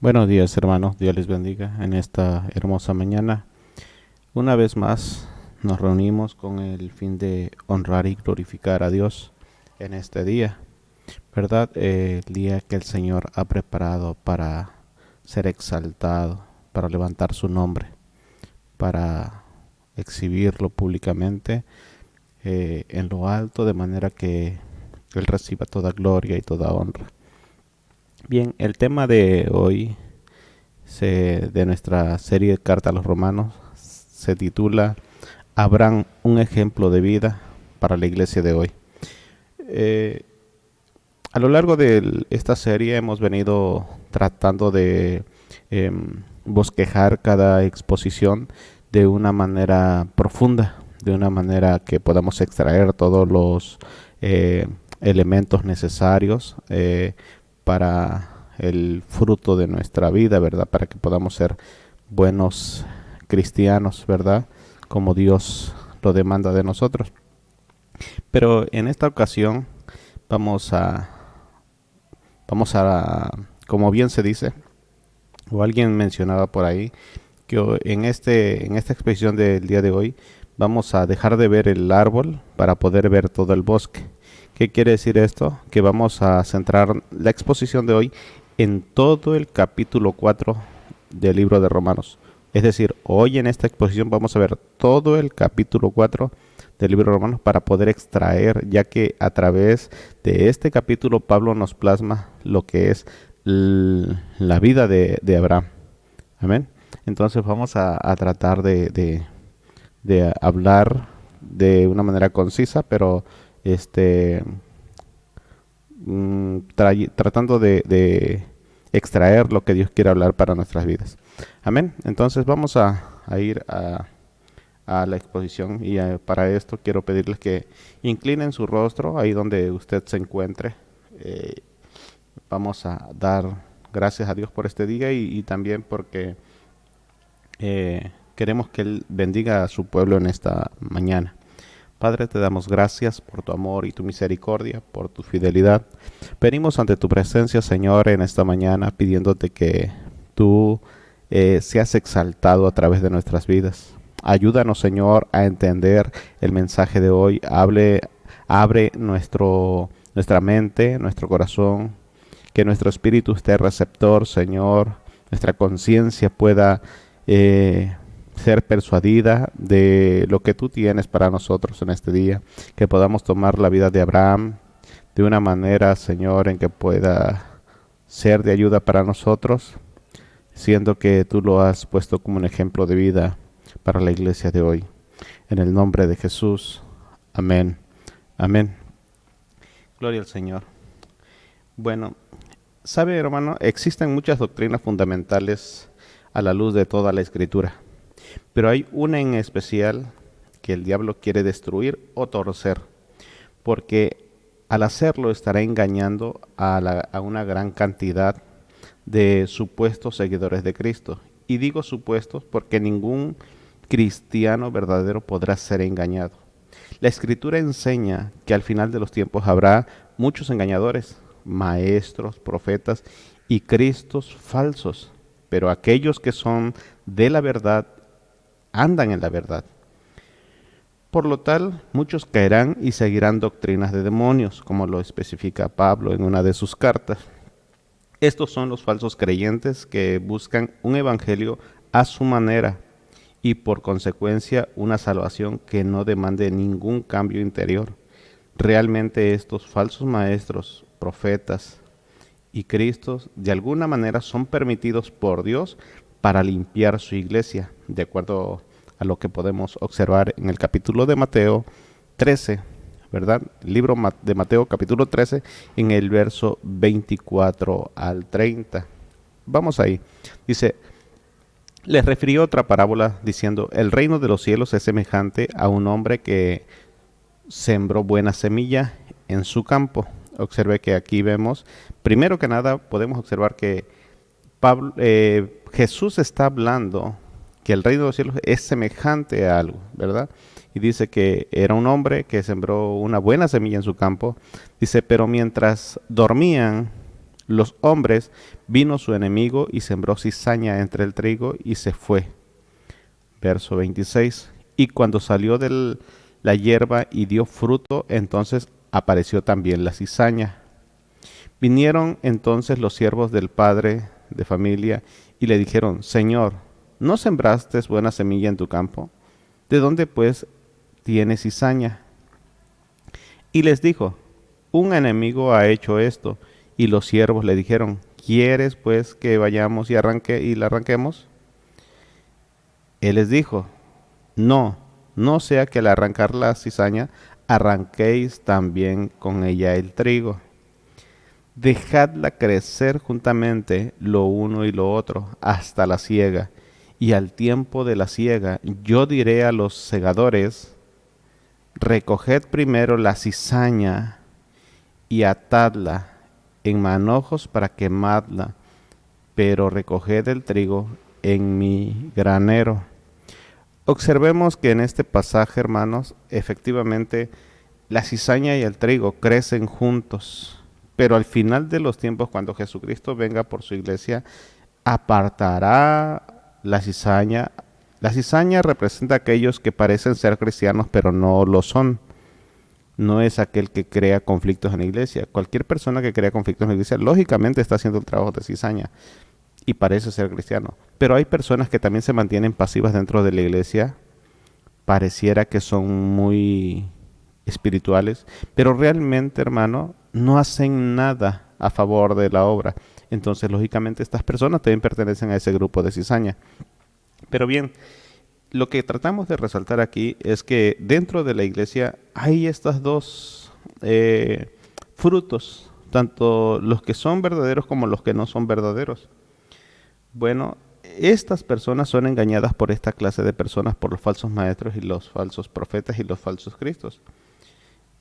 Buenos días, hermanos. Dios les bendiga en esta hermosa mañana. Una vez más nos reunimos con el fin de honrar y glorificar a Dios en este día, ¿verdad? El día que el Señor ha preparado para ser exaltado, para levantar su nombre, para exhibirlo públicamente en lo alto, de manera que Él reciba toda gloria y toda honra. Bien, el tema de hoy de nuestra serie de Carta a los Romanos se titula Abraham, un ejemplo de vida para la iglesia de hoy. Eh, a lo largo de esta serie hemos venido tratando de bosquejar cada exposición de una manera profunda, de una manera que podamos extraer todos los elementos necesarios para el fruto de nuestra vida, ¿verdad? Para que podamos ser buenos cristianos, ¿verdad? Como Dios lo demanda de nosotros. Pero en esta ocasión vamos a, como bien se dice, o alguien mencionaba por ahí, que en esta exposición del día de hoy vamos a dejar de ver el árbol para poder ver todo el bosque. ¿Qué quiere decir esto? Que vamos a centrar la exposición de hoy en todo el capítulo 4 del libro de Romanos. Es decir, hoy en esta exposición vamos a ver todo el capítulo 4 del libro de Romanos para poder extraer, ya que a través de este capítulo Pablo nos plasma lo que es la vida de Abraham. Amén. Entonces vamos a tratar de hablar de una manera concisa, pero este tratando de extraer lo que Dios quiere hablar para nuestras vidas. Amén. Entonces vamos a ir a la exposición y para esto quiero pedirles que inclinen su rostro ahí donde usted se encuentre. Eh, Vamos a dar gracias a Dios por este día y también porque queremos que Él bendiga a su pueblo en esta mañana. Padre, te damos gracias por tu amor y tu misericordia, por tu fidelidad. Venimos ante tu presencia, Señor, en esta mañana pidiéndote que tú seas exaltado a través de nuestras vidas. Ayúdanos, Señor, a entender el mensaje de hoy. Abre nuestra mente, nuestro corazón, que nuestro espíritu esté receptor, Señor. Nuestra conciencia pueda ser persuadida de lo que tú tienes para nosotros en este día, que podamos tomar la vida de Abraham de una manera, Señor, en que pueda ser de ayuda para nosotros, siendo que tú lo has puesto como un ejemplo de vida para la iglesia de hoy. En el nombre de Jesús. Amén. Amén. Gloria al Señor. Bueno, sabe, hermano, existen muchas doctrinas fundamentales a la luz de toda la Escritura. Pero hay una en especial que el diablo quiere destruir o torcer, porque al hacerlo estará engañando a una gran cantidad de supuestos seguidores de Cristo. Y digo supuestos porque ningún cristiano verdadero podrá ser engañado. La Escritura enseña que al final de los tiempos habrá muchos engañadores, maestros, profetas y cristos falsos, pero aquellos que son de la verdad andan en la verdad. Por lo tal, muchos caerán y seguirán doctrinas de demonios, como lo especifica Pablo en una de sus cartas. Estos son los falsos creyentes que buscan un evangelio a su manera y por consecuencia una salvación que no demande ningún cambio interior. Realmente estos falsos maestros, profetas y Cristos de alguna manera son permitidos por Dios para limpiar su iglesia, de acuerdo a lo que podemos observar en el capítulo de Mateo 13, ¿verdad? El libro de Mateo capítulo 13 en el verso 24 al 30. Vamos ahí. Dice, les refirió otra parábola diciendo, el reino de los cielos es semejante a un hombre que sembró buena semilla en su campo. Observe que aquí vemos, primero que nada podemos observar que Jesús está hablando que el reino de los cielos es semejante a algo, ¿verdad? Y dice que era un hombre que sembró una buena semilla en su campo. Dice, pero mientras dormían, los hombres, vino su enemigo y sembró cizaña entre el trigo y se fue. Verso 26. Y cuando salió de la hierba y dio fruto, entonces apareció también la cizaña. Vinieron entonces los siervos del padre de familia y le dijeron: Señor, ¿no sembraste buena semilla en tu campo? ¿De dónde pues tienes cizaña? Y les dijo: un enemigo ha hecho esto. Y los siervos le dijeron: ¿quieres pues que vayamos y la arranquemos? Él les dijo: no, no sea que al arrancar la cizaña arranquéis también con ella el trigo. Dejadla crecer juntamente lo uno y lo otro hasta la siega. Y al tiempo de la siega yo diré a los segadores: recoged primero la cizaña y atadla en manojos para quemadla, pero recoged el trigo en mi granero. Observemos que en este pasaje, hermanos, efectivamente la cizaña y el trigo crecen juntos, pero al final de los tiempos, cuando Jesucristo venga por su iglesia, apartará la cizaña. La cizaña representa a aquellos que parecen ser cristianos, pero no lo son. No es aquel que crea conflictos en la iglesia. Cualquier persona que crea conflictos en la iglesia, lógicamente está haciendo el trabajo de cizaña y parece ser cristiano. Pero hay personas que también se mantienen pasivas dentro de la iglesia, pareciera que son muy espirituales, pero realmente, hermano, no hacen nada a favor de la obra. Entonces, lógicamente, estas personas también pertenecen a ese grupo de cizaña. Pero bien, lo que tratamos de resaltar aquí es que dentro de la iglesia hay estos dos frutos, tanto los que son verdaderos como los que no son verdaderos. Bueno, estas personas son engañadas por esta clase de personas, por los falsos maestros y los falsos profetas y los falsos cristos.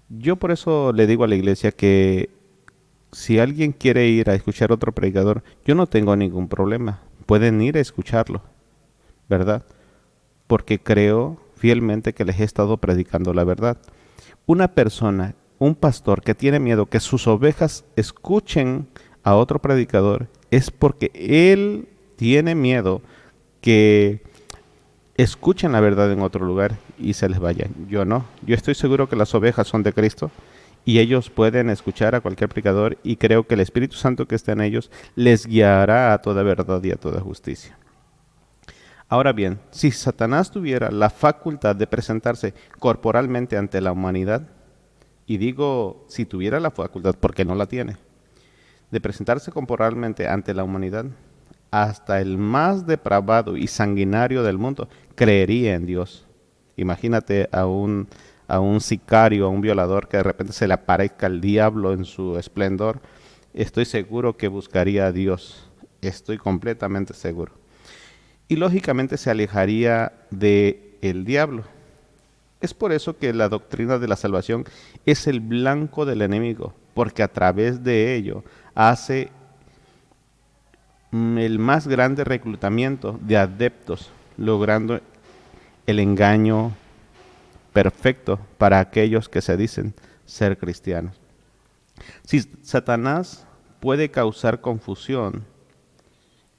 Yo por eso le digo a la iglesia que si alguien quiere ir a escuchar a otro predicador, yo no tengo ningún problema. Pueden ir a escucharlo, ¿verdad? Porque creo fielmente que les he estado predicando la verdad. Una persona, un pastor que tiene miedo que sus ovejas escuchen a otro predicador, es porque él tiene miedo que escuchen la verdad en otro lugar y se les vayan. Yo no. Yo estoy seguro que las ovejas son de Cristo y ellos pueden escuchar a cualquier predicador, y creo que el Espíritu Santo que está en ellos les guiará a toda verdad y a toda justicia. Ahora bien, si Satanás tuviera la facultad de presentarse corporalmente ante la humanidad, y digo si tuviera la facultad porque no la tiene, de presentarse corporalmente ante la humanidad, hasta el más depravado y sanguinario del mundo creería en Dios. Imagínate a un sicario, a un violador, que de repente se le aparezca el diablo en su esplendor. Estoy seguro que buscaría a Dios. Estoy completamente seguro. Y lógicamente se alejaría del diablo. Es por eso que la doctrina de la salvación es el blanco del enemigo, porque a través de ello hace el más grande reclutamiento de adeptos, logrando el engaño perfecto para aquellos que se dicen ser cristianos. Si Satanás puede causar confusión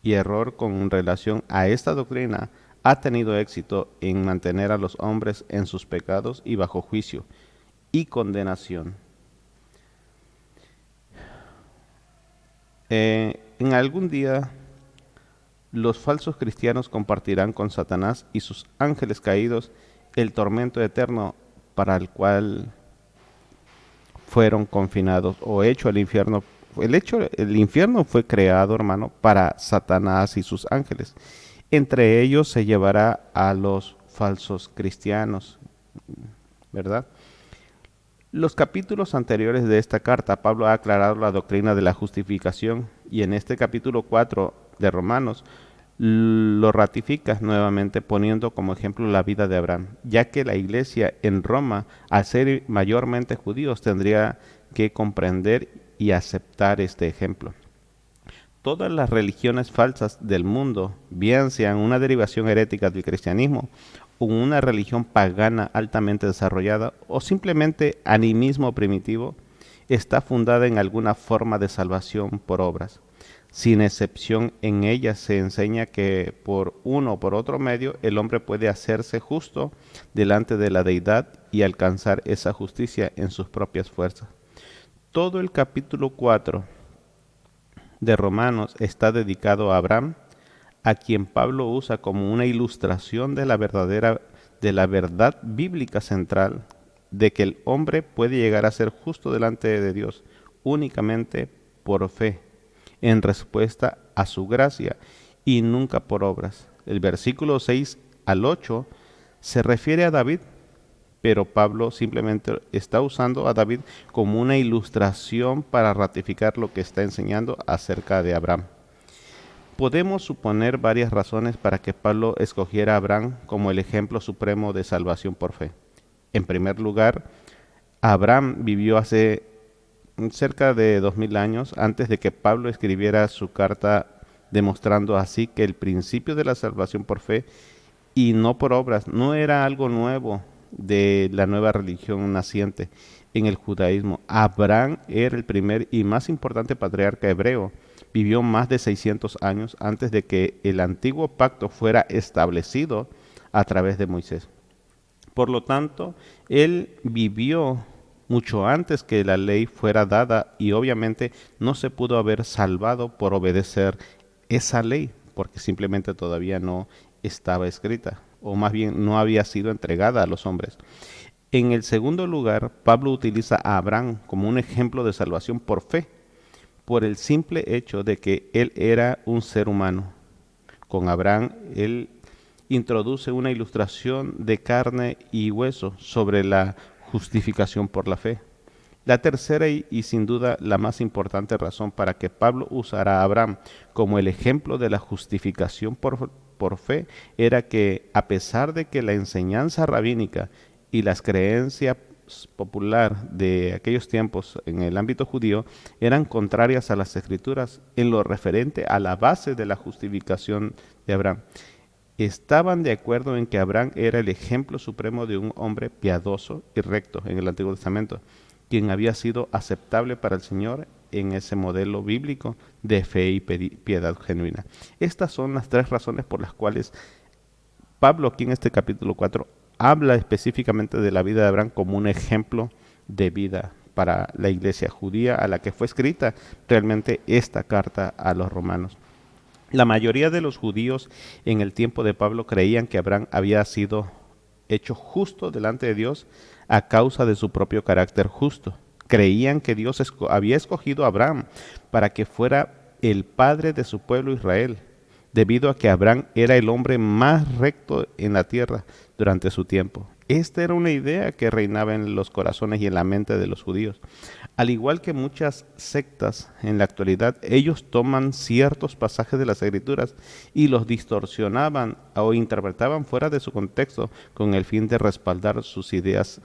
y error con relación a esta doctrina, ha tenido éxito en mantener a los hombres en sus pecados y bajo juicio y condenación. En algún día los falsos cristianos compartirán con Satanás y sus ángeles caídos el tormento eterno para el cual fueron confinados o hecho el infierno. El infierno fue creado, hermano, para Satanás y sus ángeles. Entre ellos se llevará a los falsos cristianos, ¿verdad? Los capítulos anteriores de esta carta, Pablo ha aclarado la doctrina de la justificación, y en este capítulo 4 de Romanos lo ratifica nuevamente poniendo como ejemplo la vida de Abraham, ya que la iglesia en Roma, al ser mayormente judíos, tendría que comprender y aceptar este ejemplo. Todas las religiones falsas del mundo, bien sean una derivación herética del cristianismo, o una religión pagana altamente desarrollada, o simplemente animismo primitivo, está fundada en alguna forma de salvación por obras. Sin excepción, en ella se enseña que por uno o por otro medio el hombre puede hacerse justo delante de la deidad y alcanzar esa justicia en sus propias fuerzas. Todo el capítulo 4 de Romanos está dedicado a Abraham, a quien Pablo usa como una ilustración de la verdad bíblica central de que el hombre puede llegar a ser justo delante de Dios únicamente por fe, en respuesta a su gracia y nunca por obras. El versículo 6 al 8 se refiere a David, pero Pablo simplemente está usando a David como una ilustración para ratificar lo que está enseñando acerca de Abraham. Podemos suponer varias razones para que Pablo escogiera a Abraham como el ejemplo supremo de salvación por fe. En primer lugar, Abraham vivió hace cerca de 2000 años antes de que Pablo escribiera su carta, demostrando así que el principio de la salvación por fe y no por obras no era algo nuevo de la nueva religión naciente en el judaísmo. Abraham era el primer y más importante patriarca hebreo. Vivió más de 600 años antes de que el antiguo pacto fuera establecido a través de Moisés. Por lo tanto, él vivió mucho antes que la ley fuera dada y obviamente no se pudo haber salvado por obedecer esa ley, porque simplemente todavía no estaba escrita, o más bien no había sido entregada a los hombres. En el segundo lugar, Pablo utiliza a Abraham como un ejemplo de salvación por fe, por el simple hecho de que él era un ser humano. Con Abraham, él introduce una ilustración de carne y hueso sobre la justificación por la fe. La tercera y sin duda la más importante razón para que Pablo usara a Abraham como el ejemplo de la justificación por fe era que a pesar de que la enseñanza rabínica y las creencias popular de aquellos tiempos en el ámbito judío eran contrarias a las escrituras en lo referente a la base de la justificación de Abraham, estaban de acuerdo en que Abraham era el ejemplo supremo de un hombre piadoso y recto en el Antiguo Testamento, quien había sido aceptable para el Señor en ese modelo bíblico de fe y piedad genuina. Estas son las tres razones por las cuales Pablo aquí en este capítulo 4 habla específicamente de la vida de Abraham como un ejemplo de vida para la iglesia judía a la que fue escrita realmente esta carta a los romanos. La mayoría de los judíos en el tiempo de Pablo creían que Abraham había sido hecho justo delante de Dios a causa de su propio carácter justo. Creían que Dios había escogido a Abraham para que fuera el padre de su pueblo Israel, debido a que Abraham era el hombre más recto en la tierra durante su tiempo. Esta era una idea que reinaba en los corazones y en la mente de los judíos. Al igual que muchas sectas en la actualidad, ellos toman ciertos pasajes de las Escrituras y los distorsionaban o interpretaban fuera de su contexto con el fin de respaldar sus ideas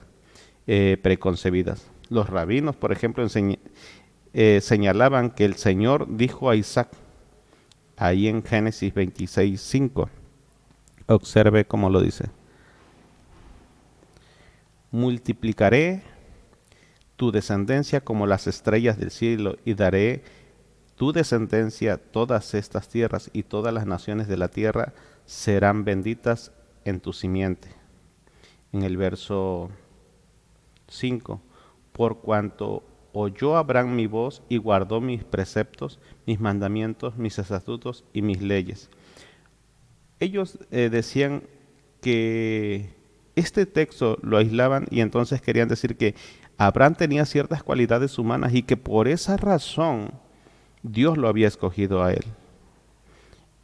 preconcebidas. Los rabinos, por ejemplo, señalaban que el Señor dijo a Isaac, ahí en Génesis 26:5, observe cómo lo dice. Multiplicaré tu descendencia como las estrellas del cielo y daré tu descendencia todas estas tierras y todas las naciones de la tierra serán benditas en tu simiente. En el verso 5, por cuanto oyó Abraham mi voz y guardó mis preceptos, mis mandamientos, mis estatutos y mis leyes. Ellos decían que este texto lo aislaban y entonces querían decir que Abraham tenía ciertas cualidades humanas y que por esa razón Dios lo había escogido a él.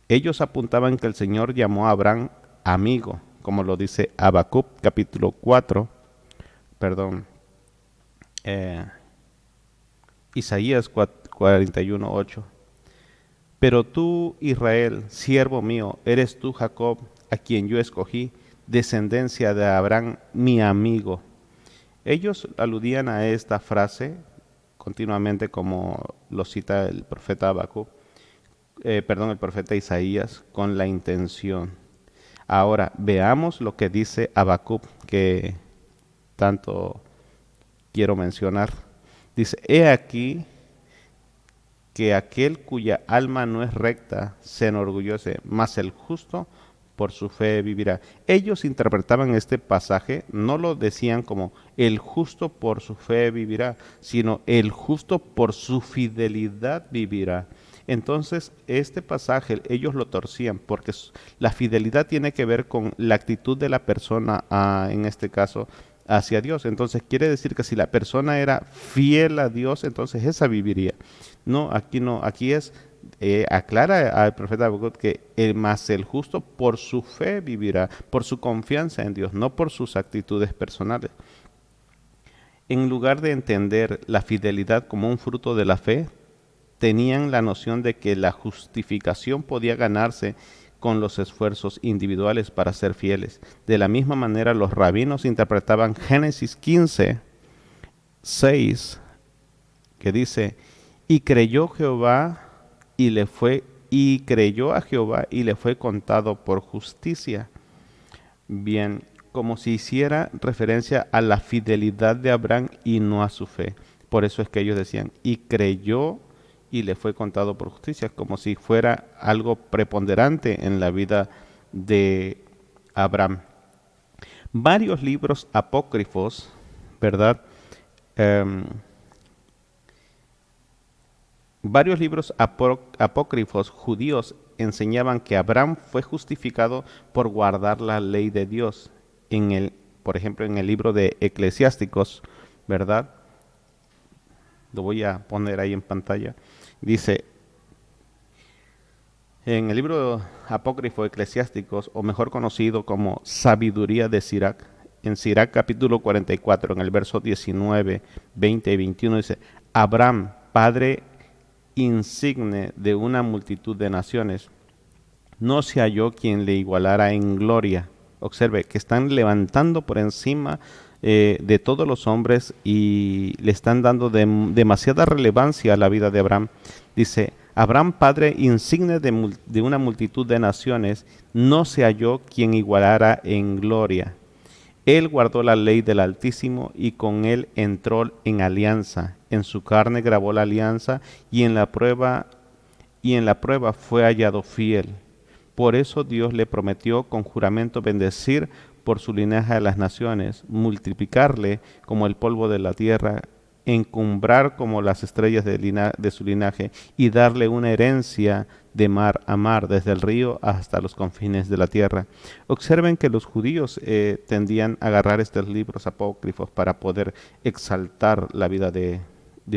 Ellos apuntaban que el Señor llamó a Abraham amigo, como lo dice Habacuc capítulo 4, Isaías 41:8. Pero tú, Israel, siervo mío, eres tú, Jacob, a quien yo escogí, descendencia de Abraham, mi amigo. Ellos aludían a esta frase continuamente como lo cita el profeta el profeta Isaías, con la intención. Ahora, veamos lo que dice Habacuc, que tanto quiero mencionar. Dice, he aquí que aquel cuya alma no es recta se enorgullece, mas el justo por su fe vivirá. Ellos interpretaban este pasaje, no lo decían como el justo por su fe vivirá, sino el justo por su fidelidad vivirá. Entonces, este pasaje ellos lo torcían porque la fidelidad tiene que ver con la actitud de la persona, en este caso, hacia Dios. Entonces, quiere decir que si la persona era fiel a Dios, entonces esa viviría. No, aquí es, aclara al profeta Habacuc que más el justo por su fe vivirá, por su confianza en Dios, no por sus actitudes personales. En lugar de entender la fidelidad como un fruto de la fe, tenían la noción de que la justificación podía ganarse con los esfuerzos individuales para ser fieles. De la misma manera, los rabinos interpretaban Génesis 15, 6, que dice, y creyó Jehová y creyó a Jehová y le fue contado por justicia. Bien, como si hiciera referencia a la fidelidad de Abraham y no a su fe. Por eso es que ellos decían, y creyó y le fue contado por justicia, como si fuera algo preponderante en la vida de Abraham. Varios libros apócrifos, ¿verdad? Em, Varios libros apócrifos judíos enseñaban que Abraham fue justificado por guardar la ley de Dios. Por ejemplo, en el libro de Eclesiásticos, ¿verdad? Lo voy a poner ahí en pantalla. Dice, en el libro apócrifo Eclesiásticos, o mejor conocido como Sabiduría de Sirac, en Sirac capítulo 44, en el verso 19, 20 y 21, dice, Abraham, padre insigne de una multitud de naciones, no se halló quien le igualara en gloria. Observe que están levantando por encima de todos los hombres y le están dando demasiada relevancia a la vida de Abraham. Dice, Abraham, padre insigne de una multitud de naciones, no se halló quien igualara en gloria. Él guardó la ley del Altísimo y con él entró en alianza. En su carne grabó la alianza y en la prueba fue hallado fiel. Por eso Dios le prometió con juramento bendecir por su linaje a las naciones, multiplicarle como el polvo de la tierra, encumbrar como las estrellas de su linaje y darle una herencia de mar a mar, desde el río hasta los confines de la tierra. Observen que los judíos tendían a agarrar estos libros apócrifos para poder exaltar la vida de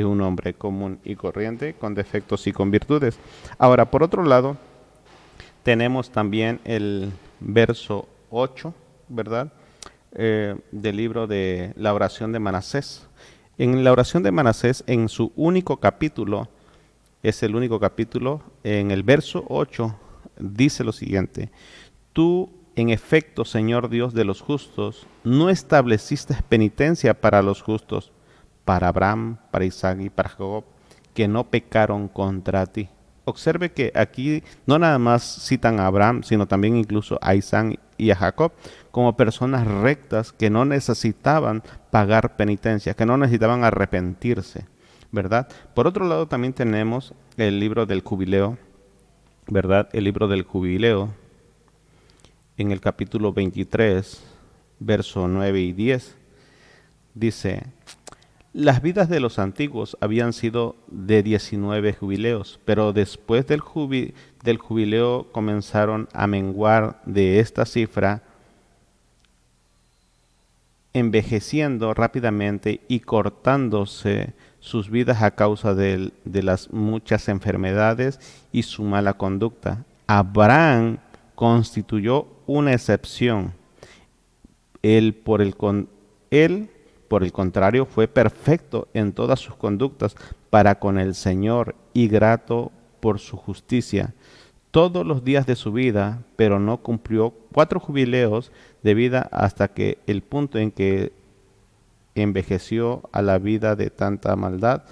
un hombre común y corriente, con defectos y con virtudes. Ahora, por otro lado, tenemos también el verso 8, ¿verdad? Del libro de la oración de Manasés. En la oración de Manasés, en su único capítulo, es el único capítulo, en el verso 8, dice lo siguiente, tú, en efecto, Señor Dios de los justos, no estableciste penitencia para los justos, para Abraham, para Isaac y para Jacob, que no pecaron contra ti. Observe que aquí no nada más citan a Abraham, sino también incluso a Isaac y a Jacob como personas rectas que no necesitaban pagar penitencia, que no necesitaban arrepentirse, ¿verdad? Por otro lado también tenemos el libro del jubileo, ¿verdad? El libro del jubileo en el capítulo 23, verso 9 y 10, dice, las vidas de los antiguos habían sido de 19 jubileos, pero después del jubileo comenzaron a menguar de esta cifra, envejeciendo rápidamente y cortándose sus vidas a causa de las muchas enfermedades y su mala conducta. Abraham constituyó una excepción. Él, por el contrario, fue perfecto en todas sus conductas para con el Señor y grato por su justicia todos los días de su vida, pero no cumplió 4 jubileos de vida hasta que el punto en que envejeció a la vida de tanta maldad,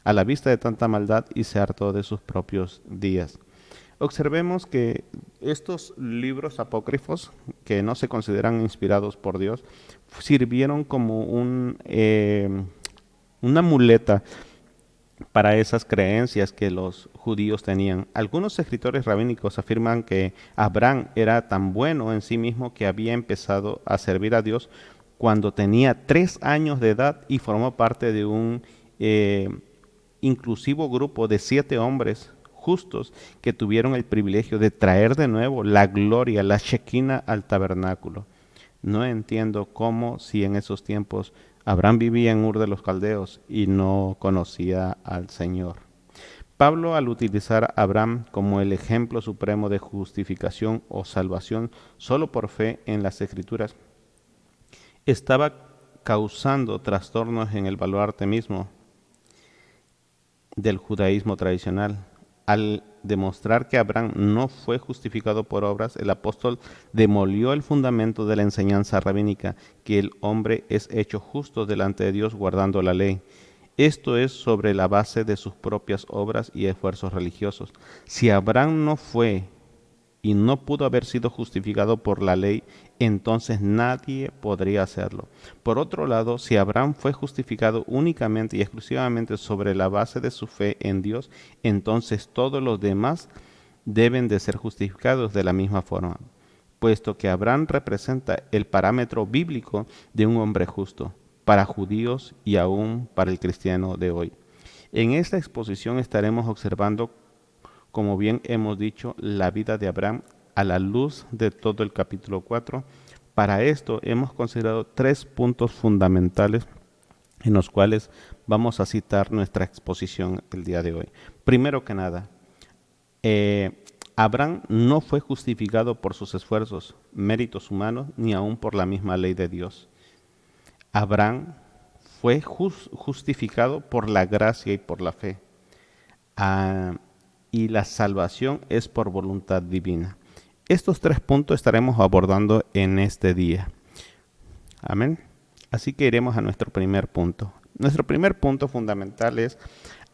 a la vista de tanta maldad y se hartó de sus propios días. Observemos que estos libros apócrifos, que no se consideran inspirados por Dios, sirvieron como una muleta para esas creencias que los judíos tenían. Algunos escritores rabínicos afirman que Abraham era tan bueno en sí mismo que había empezado a servir a Dios cuando tenía 3 años de edad y formó parte de un inclusivo grupo de 7 hombres justos que tuvieron el privilegio de traer de nuevo la gloria, la Shekinah al tabernáculo. No entiendo cómo, si en esos tiempos Abraham vivía en Ur de los Caldeos y no conocía al Señor. Pablo, al utilizar a Abraham como el ejemplo supremo de justificación o salvación solo por fe en las Escrituras, estaba causando trastornos en el baluarte mismo del judaísmo tradicional. Al demostrar que Abraham no fue justificado por obras, el apóstol demolió el fundamento de la enseñanza rabínica, que el hombre es hecho justo delante de Dios guardando la ley. Esto es sobre la base de sus propias obras y esfuerzos religiosos. Si Abraham no fue y no pudo haber sido justificado por la ley, entonces nadie podría hacerlo. Por otro lado, si Abraham fue justificado únicamente y exclusivamente sobre la base de su fe en Dios, entonces todos los demás deben de ser justificados de la misma forma, puesto que Abraham representa el parámetro bíblico de un hombre justo, para judíos y aún para el cristiano de hoy. En esta exposición estaremos observando, como bien hemos dicho, la vida de Abraham a la luz de todo el capítulo 4. Para esto hemos considerado 3 puntos fundamentales en los cuales vamos a citar nuestra exposición el día de hoy. Primero que nada, Abraham no fue justificado por sus esfuerzos, méritos humanos, ni aún por la misma ley de Dios. Abraham fue justificado por la gracia y por la fe. Y la salvación es por voluntad divina. Estos 3 puntos estaremos abordando en este día. Amén. Así que iremos a nuestro primer punto. Nuestro primer punto fundamental es: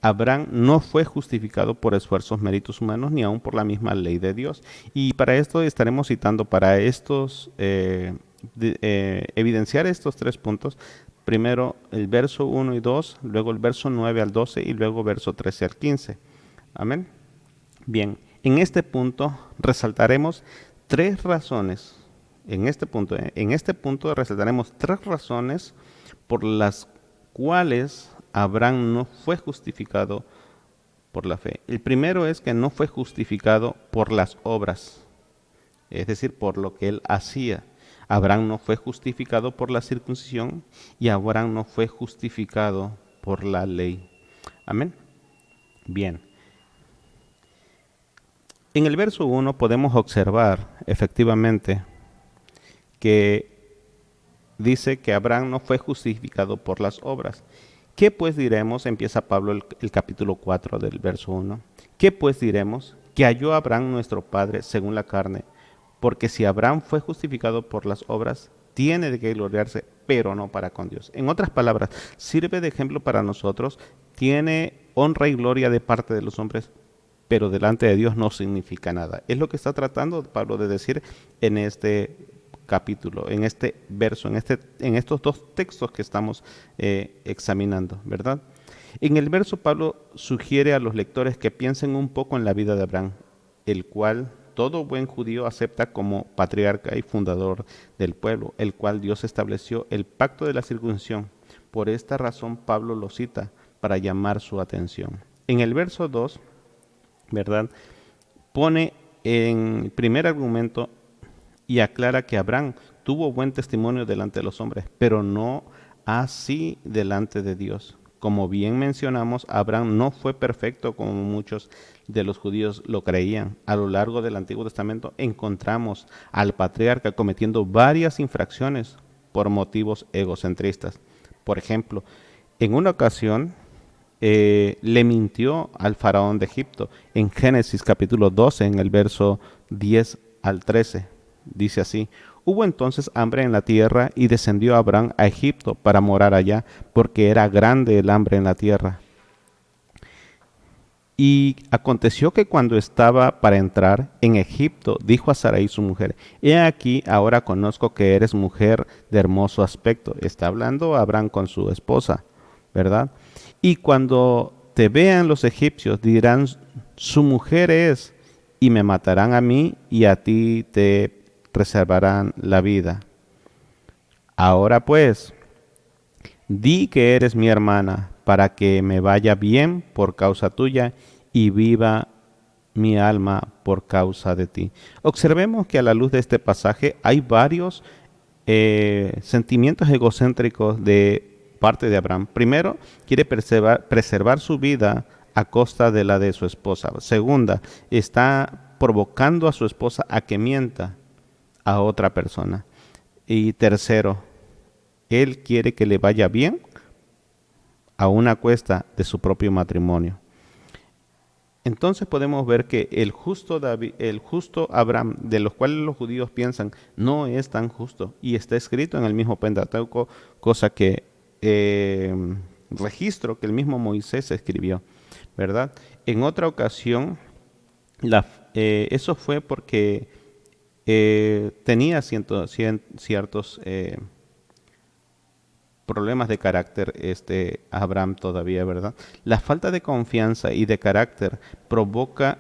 Abraham no fue justificado por esfuerzos, méritos humanos, ni aún por la misma ley de Dios. Y para esto estaremos citando, para estos evidenciar estos 3 puntos, primero el verso 1 y 2, luego el verso 9 al 12 y luego verso 13 al 15. Amén. Bien, en este punto resaltaremos 3 razones. En este punto resaltaremos 3 razones por las cuales Abraham no fue justificado por la fe. El primero es que no fue justificado por las obras, es decir, por lo que él hacía. Abraham no fue justificado por la circuncisión y Abraham no fue justificado por la ley. Amén. Bien. En el verso 1 podemos observar efectivamente que dice que Abraham no fue justificado por las obras. ¿Qué pues diremos? Empieza Pablo el capítulo 4 del verso 1. ¿Qué pues diremos? Que halló Abraham nuestro padre según la carne, porque si Abraham fue justificado por las obras, tiene de qué gloriarse, pero no para con Dios. En otras palabras, sirve de ejemplo para nosotros, tiene honra y gloria de parte de los hombres, pero delante de Dios no significa nada. Es lo que está tratando Pablo de decir en este capítulo, en este verso, en estos 2 textos que estamos examinando, ¿verdad? En el verso Pablo sugiere a los lectores que piensen un poco en la vida de Abraham, el cual todo buen judío acepta como patriarca y fundador del pueblo, el cual Dios estableció el pacto de la circuncisión. Por esta razón Pablo lo cita para llamar su atención. En el verso 2, ¿verdad?, pone en primer argumento y aclara que Abraham tuvo buen testimonio delante de los hombres, pero no así delante de Dios. Como bien mencionamos, Abraham no fue perfecto como muchos de los judíos lo creían. A lo largo del Antiguo Testamento encontramos al patriarca cometiendo varias infracciones por motivos egocentristas. Por ejemplo, en una ocasión le mintió al faraón de Egipto. En Génesis capítulo 12, en el verso 10 al 13, dice así: hubo entonces hambre en la tierra y descendió Abraham a Egipto para morar allá, porque era grande el hambre en la tierra. Y aconteció que cuando estaba para entrar en Egipto, dijo a Sarai su mujer: he aquí, ahora conozco que eres mujer de hermoso aspecto. Está hablando Abraham con su esposa, ¿verdad? Y cuando te vean los egipcios, dirán, su mujer es, y me matarán a mí, y a ti te reservarán la vida. Ahora pues, di que eres mi hermana, para que me vaya bien por causa tuya, y viva mi alma por causa de ti. Observemos que a la luz de este pasaje hay varios sentimientos egocéntricos de parte de Abraham. Primero, quiere preservar su vida a costa de la de su esposa. Segunda, está provocando a su esposa a que mienta a otra persona. Y tercero, él quiere que le vaya bien a una cuesta de su propio matrimonio. Entonces podemos ver que el justo Abraham, de los cuales los judíos piensan, no es tan justo. Y está escrito en el mismo Pentateuco, cosa que registro que el mismo Moisés escribió, ¿verdad? En otra ocasión, eso fue porque tenía ciertos problemas de carácter Abraham todavía, ¿verdad? La falta de confianza y de carácter provoca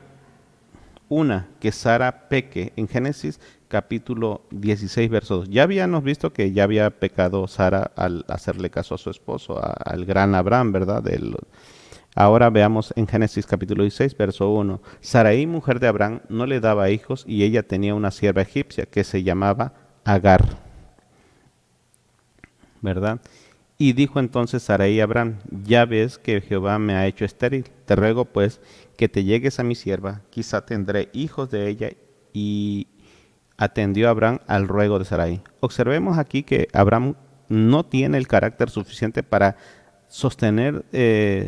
que Sara peque. En Génesis capítulo 16, verso 2. Ya habíamos visto que ya había pecado Sara al hacerle caso a su esposo, al gran Abraham, ¿verdad? Ahora veamos en Génesis capítulo 16, verso 1. Sarai, mujer de Abraham, no le daba hijos y ella tenía una sierva egipcia que se llamaba Agar, ¿verdad? Y dijo entonces Sarai a Abraham, ya ves que Jehová me ha hecho estéril, te ruego pues que te llegues a mi sierva, quizá tendré hijos de ella. Y atendió Abraham al ruego de Sarai. Observemos aquí que Abraham no tiene el carácter suficiente para sostener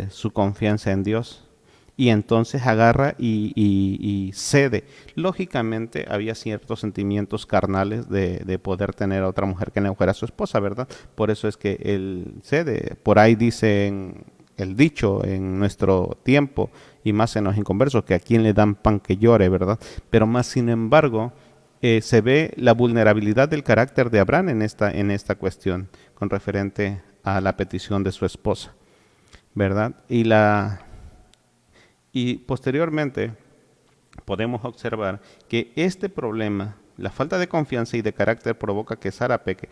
su confianza en Dios. Y entonces agarra y cede. Lógicamente había ciertos sentimientos carnales de poder tener a otra mujer que no fuera su esposa, ¿verdad? Por eso es que él cede. Por ahí dice el dicho en nuestro tiempo, y más en los inconversos, que a quien le dan pan que llore, ¿verdad? Pero más sin embargo, se ve la vulnerabilidad del carácter de Abraham en esta cuestión, con referente a la petición de su esposa, ¿verdad? Y posteriormente podemos observar que este problema, la falta de confianza y de carácter, provoca que Sara peque.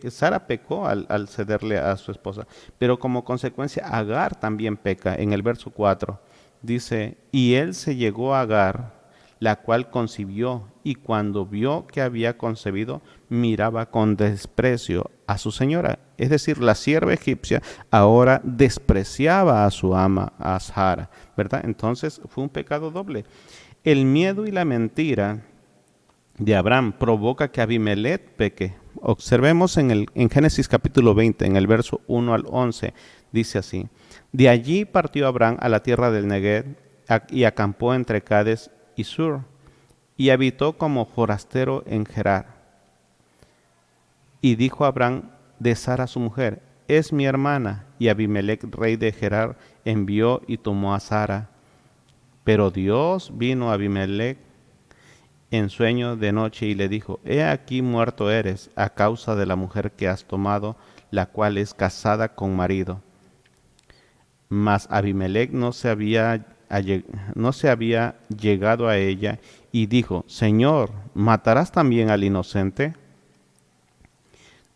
Sara pecó al cederle a su esposa, pero como consecuencia Agar también peca. En el verso 4 dice, y él se llegó a Agar, la cual concibió, y cuando vio que había concebido, miraba con desprecio a su señora. Es decir, la sierva egipcia ahora despreciaba a su ama, a Sara, ¿verdad? Entonces fue un pecado doble. El miedo y la mentira de Abraham provoca que Abimelech peque. Observemos en Génesis capítulo 20, en el verso 1 al 11, dice así, de allí partió Abraham a la tierra del Negev y acampó entre Cades y Sur, y habitó como forastero en Gerar. Y dijo Abraham de Sara su mujer, es mi hermana. Y Abimelech, rey de Gerar, envió y tomó a Sara. Pero Dios vino a Abimelech en sueño de noche y le dijo, he aquí muerto eres a causa de la mujer que has tomado, la cual es casada con marido. Mas Abimelech no se había llegado a ella y dijo, Señor, ¿matarás también al inocente?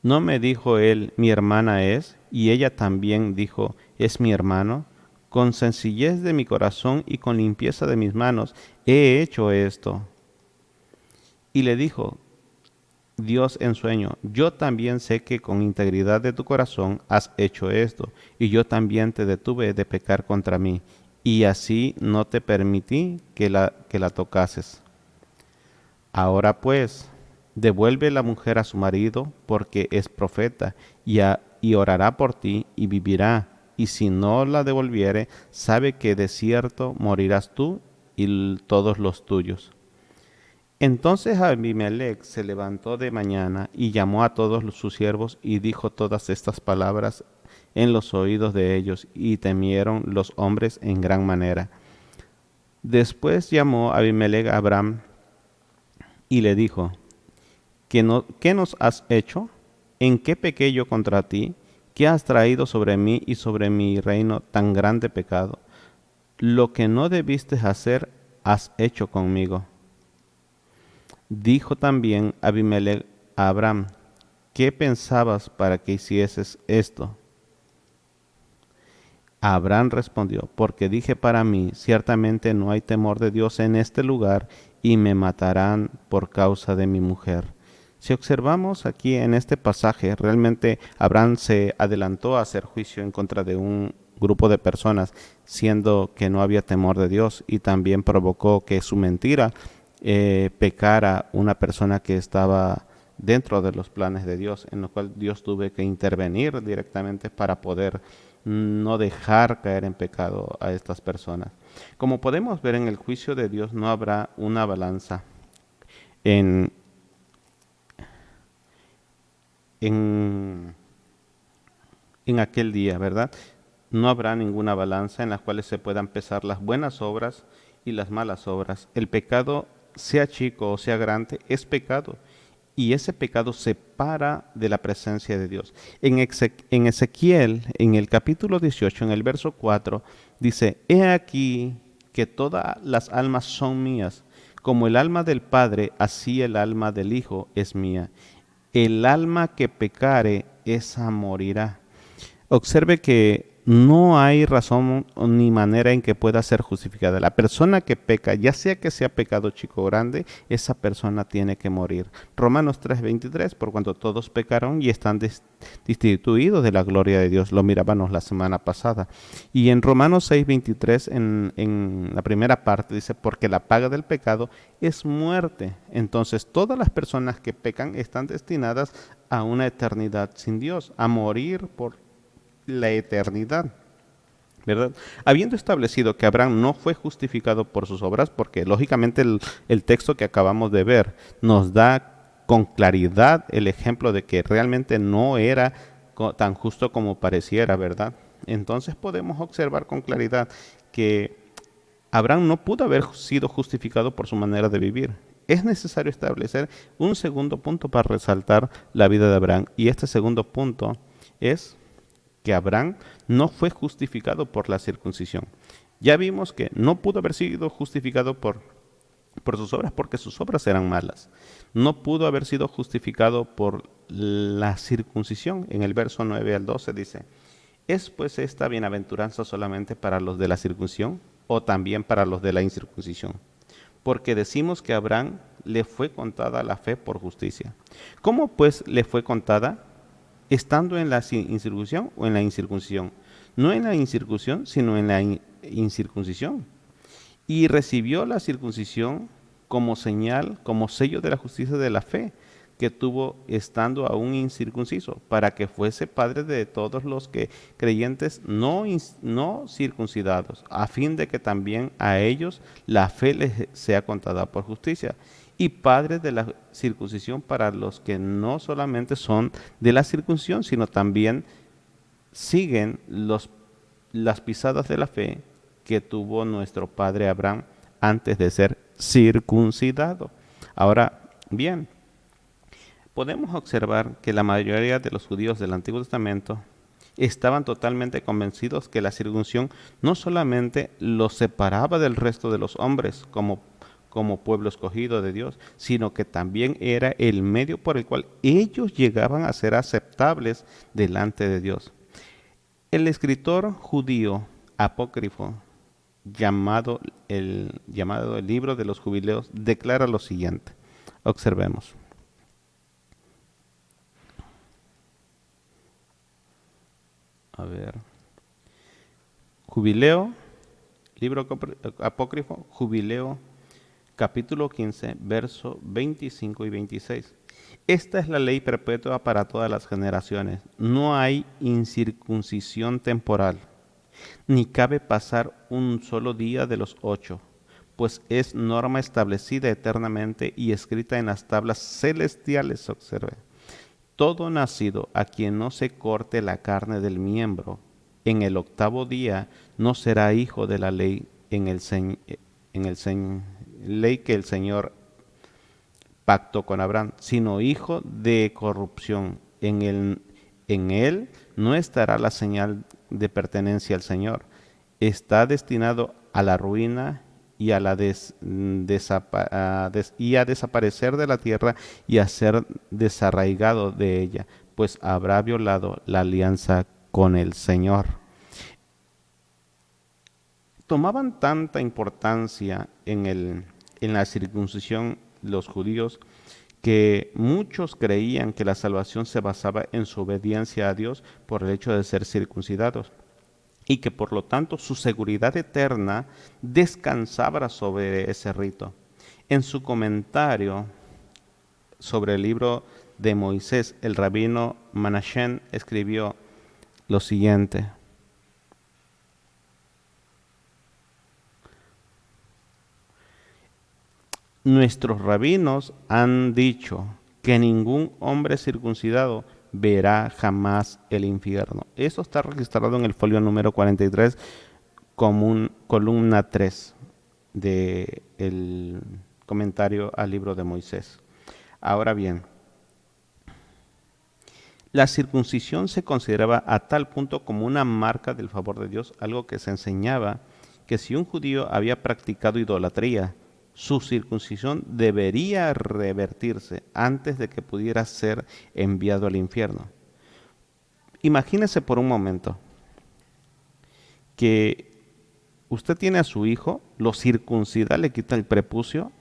¿No me dijo él, mi hermana es? Y ella también dijo, es mi hermano. Con sencillez de mi corazón y con limpieza de mis manos he hecho esto. Y le dijo Dios en sueño, yo también sé que con integridad de tu corazón has hecho esto, y yo también te detuve de pecar contra mí, y así no te permití que la tocases. Ahora pues, devuelve la mujer a su marido, porque es profeta, y orará por ti, y vivirá. Y si no la devolviere, sabe que de cierto morirás tú y todos los tuyos. Entonces Abimelech se levantó de mañana y llamó a todos sus siervos y dijo todas estas palabras en los oídos de ellos, y temieron los hombres en gran manera. Después llamó Abimelech a Abraham y le dijo, ¿qué nos has hecho? ¿En qué pequé yo contra ti, ¿qué has traído sobre mí y sobre mi reino tan grande pecado? Lo que no debiste hacer, has hecho conmigo. Dijo también Abimelech a Abraham, ¿qué pensabas para que hicieses esto? Abraham respondió, porque dije para mí, ciertamente no hay temor de Dios en este lugar y me matarán por causa de mi mujer. Si observamos aquí en este pasaje, realmente Abraham se adelantó a hacer juicio en contra de un grupo de personas, siendo que no había temor de Dios, y también provocó que su mentira pecara una persona que estaba dentro de los planes de Dios, en lo cual Dios tuvo que intervenir directamente para poder no dejar caer en pecado a estas personas. Como podemos ver en el juicio de Dios, no habrá una balanza en, en, en aquel día, ¿verdad? No habrá ninguna balanza en la cual se puedan pesar las buenas obras y las malas obras. El pecado, sea chico o sea grande, es pecado. Y ese pecado separa de la presencia de Dios. En Ezequiel, en el capítulo 18, en el verso 4, dice, he aquí que todas las almas son mías, como el alma del Padre, así el alma del Hijo es mía. El alma que pecare, esa morirá. Observe que no hay razón ni manera en que pueda ser justificada. La persona que peca, ya sea que sea pecado chico o grande, esa persona tiene que morir. Romanos 3:23, por cuanto todos pecaron y están destituidos de la gloria de Dios. Lo mirábamos la semana pasada. Y en Romanos 6:23, en la primera parte, dice, porque la paga del pecado es muerte. Entonces, todas las personas que pecan están destinadas a una eternidad sin Dios, a morir por la eternidad, ¿verdad? Habiendo establecido que Abraham no fue justificado por sus obras, porque lógicamente el texto que acabamos de ver nos da con claridad el ejemplo de que realmente no era tan justo como pareciera, ¿verdad? Entonces podemos observar con claridad que Abraham no pudo haber sido justificado por su manera de vivir. Es necesario establecer un segundo punto para resaltar la vida de Abraham, y este segundo punto es que Abraham no fue justificado por la circuncisión. Ya vimos que no pudo haber sido justificado por sus obras porque sus obras eran malas. No pudo haber sido justificado por la circuncisión. En el verso 9 al 12 dice, ¿es pues esta bienaventuranza solamente para los de la circuncisión o también para los de la incircuncisión? Porque decimos que a Abraham le fue contada la fe por justicia. ¿Cómo pues le fue contada? Estando en la incircuncisión o en la incircuncisión. No en la incircuncisión, sino en la incircuncisión. Y recibió la circuncisión como señal, como sello de la justicia de la fe que tuvo estando aún incircunciso, para que fuese padre de todos los que creyentes no circuncidados, a fin de que también a ellos la fe les sea contada por justicia, y padres de la circuncisión para los que no solamente son de la circuncisión, sino también siguen las pisadas de la fe que tuvo nuestro padre Abraham antes de ser circuncidado. Ahora bien, podemos observar que la mayoría de los judíos del Antiguo Testamento estaban totalmente convencidos que la circuncisión no solamente los separaba del resto de los hombres como pueblo escogido de Dios, sino que también era el medio por el cual ellos llegaban a ser aceptables delante de Dios. El escritor judío apócrifo llamado el libro de los jubileos declara lo siguiente. Observemos. A ver. Jubileo, libro apócrifo, Jubileo, capítulo 15, verso 25 y 26. Esta es la ley perpetua para todas las generaciones. No hay incircuncisión temporal, ni cabe pasar un solo día de los 8, pues es norma establecida eternamente y escrita en las tablas celestiales. Observe. Todo nacido a quien no se corte la carne del miembro, en el 8º día no será hijo de la ley ley que el Señor pactó con Abraham, sino hijo de corrupción. En él no estará la señal de pertenencia al Señor. Está destinado a la ruina y a desaparecer de la tierra y a ser desarraigado de ella, pues habrá violado la alianza con el Señor. Tomaban tanta importancia en la circuncisión los judíos que muchos creían que la salvación se basaba en su obediencia a Dios por el hecho de ser circuncidados y que por lo tanto su seguridad eterna descansaba sobre ese rito. En su comentario sobre el libro de Moisés, el rabino Menachem escribió lo siguiente: nuestros rabinos han dicho que ningún hombre circuncidado verá jamás el infierno. Eso está registrado en el folio número 43, columna 3 del comentario al libro de Moisés. Ahora bien, la circuncisión se consideraba a tal punto como una marca del favor de Dios, algo que se enseñaba que si un judío había practicado idolatría, su circuncisión debería revertirse antes de que pudiera ser enviado al infierno. Imagínese por un momento que usted tiene a su hijo, lo circuncida, le quita el prepucio,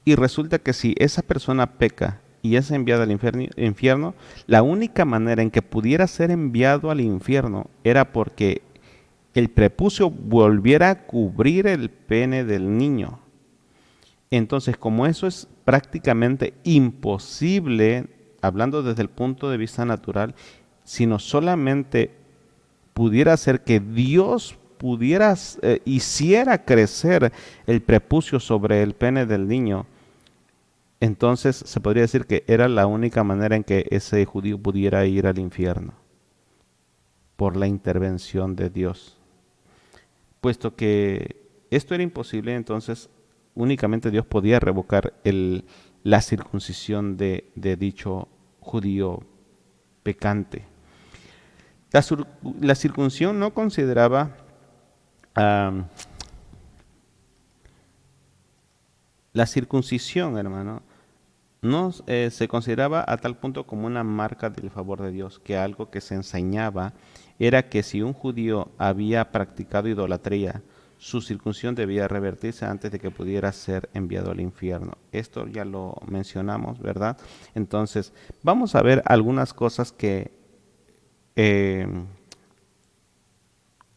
y resulta que si esa persona peca y es enviado al infierno, la única manera en que pudiera ser enviado al infierno era porque el prepucio volviera a cubrir el pene del niño. Entonces, como eso es prácticamente imposible, hablando desde el punto de vista natural, sino solamente pudiera ser que Dios hiciera crecer el prepucio sobre el pene del niño, entonces se podría decir que era la única manera en que ese judío pudiera ir al infierno, por la intervención de Dios. Puesto que esto era imposible, entonces únicamente Dios podía revocar la circuncisión de dicho judío pecante. La circuncisión no consideraba la circuncisión, hermano, no se consideraba a tal punto como una marca del favor de Dios, que algo que se enseñaba era que si un judío había practicado idolatría, su circuncisión debía revertirse antes de que pudiera ser enviado al infierno. Esto ya lo mencionamos, ¿verdad? Entonces, vamos a ver algunas cosas que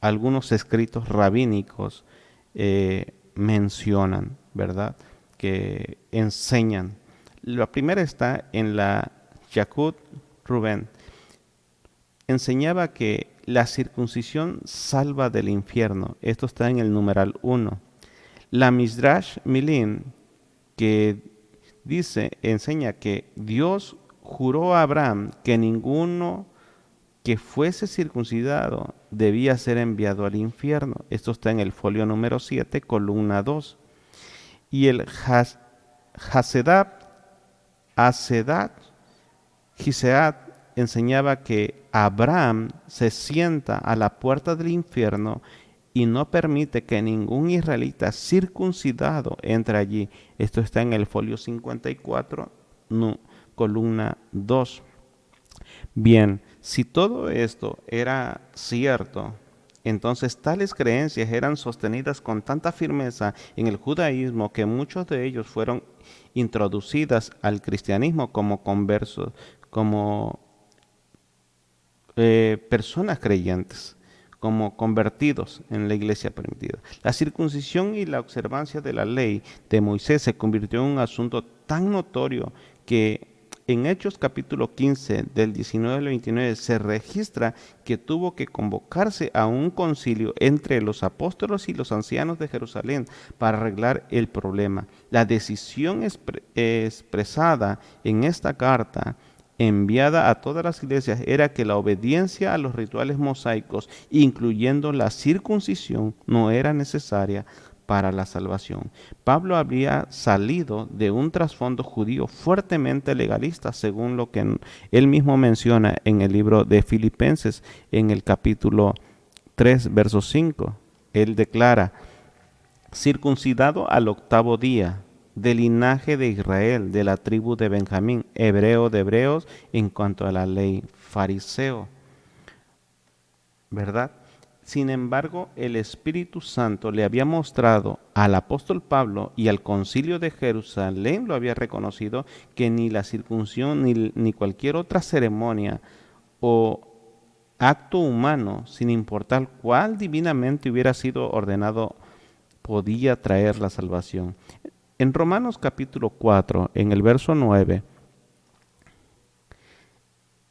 algunos escritos rabínicos mencionan, ¿verdad? Que enseñan. La primera está en la Yaqut Rubén. Enseñaba que la circuncisión salva del infierno. Esto está en el numeral 1. La Midrash Milin, que enseña que Dios juró a Abraham que ninguno que fuese circuncidado debía ser enviado al infierno. Esto está en el folio número 7, columna 2. Y el Gisead enseñaba que Abraham se sienta a la puerta del infierno y no permite que ningún israelita circuncidado entre allí. Esto está en el folio 54, columna 2. Bien, si todo esto era cierto, entonces tales creencias eran sostenidas con tanta firmeza en el judaísmo que muchos de ellos fueron introducidas al cristianismo como conversos, como personas creyentes, como convertidos en la iglesia primitiva. La circuncisión y la observancia de la ley de Moisés se convirtió en un asunto tan notorio que en Hechos capítulo 15 del 19 al 29 se registra que tuvo que convocarse a un concilio entre los apóstoles y los ancianos de Jerusalén para arreglar el problema. La decisión expresada en esta carta enviada a todas las iglesias era que la obediencia a los rituales mosaicos, incluyendo la circuncisión, no era necesaria para la salvación. Pablo habría salido de un trasfondo judío fuertemente legalista, según lo que él mismo menciona en el libro de Filipenses, en el capítulo 3, verso 5. Él declara: circuncidado al octavo día, del linaje de Israel, de la tribu de Benjamín, hebreo de hebreos, en cuanto a la ley, fariseo, ¿verdad? Sin embargo, el Espíritu Santo le había mostrado al apóstol Pablo, y al concilio de Jerusalén lo había reconocido, que ni la circuncisión ni cualquier otra ceremonia o acto humano, sin importar cuál divinamente hubiera sido ordenado, podía traer la salvación. En Romanos capítulo 4, en el verso 9,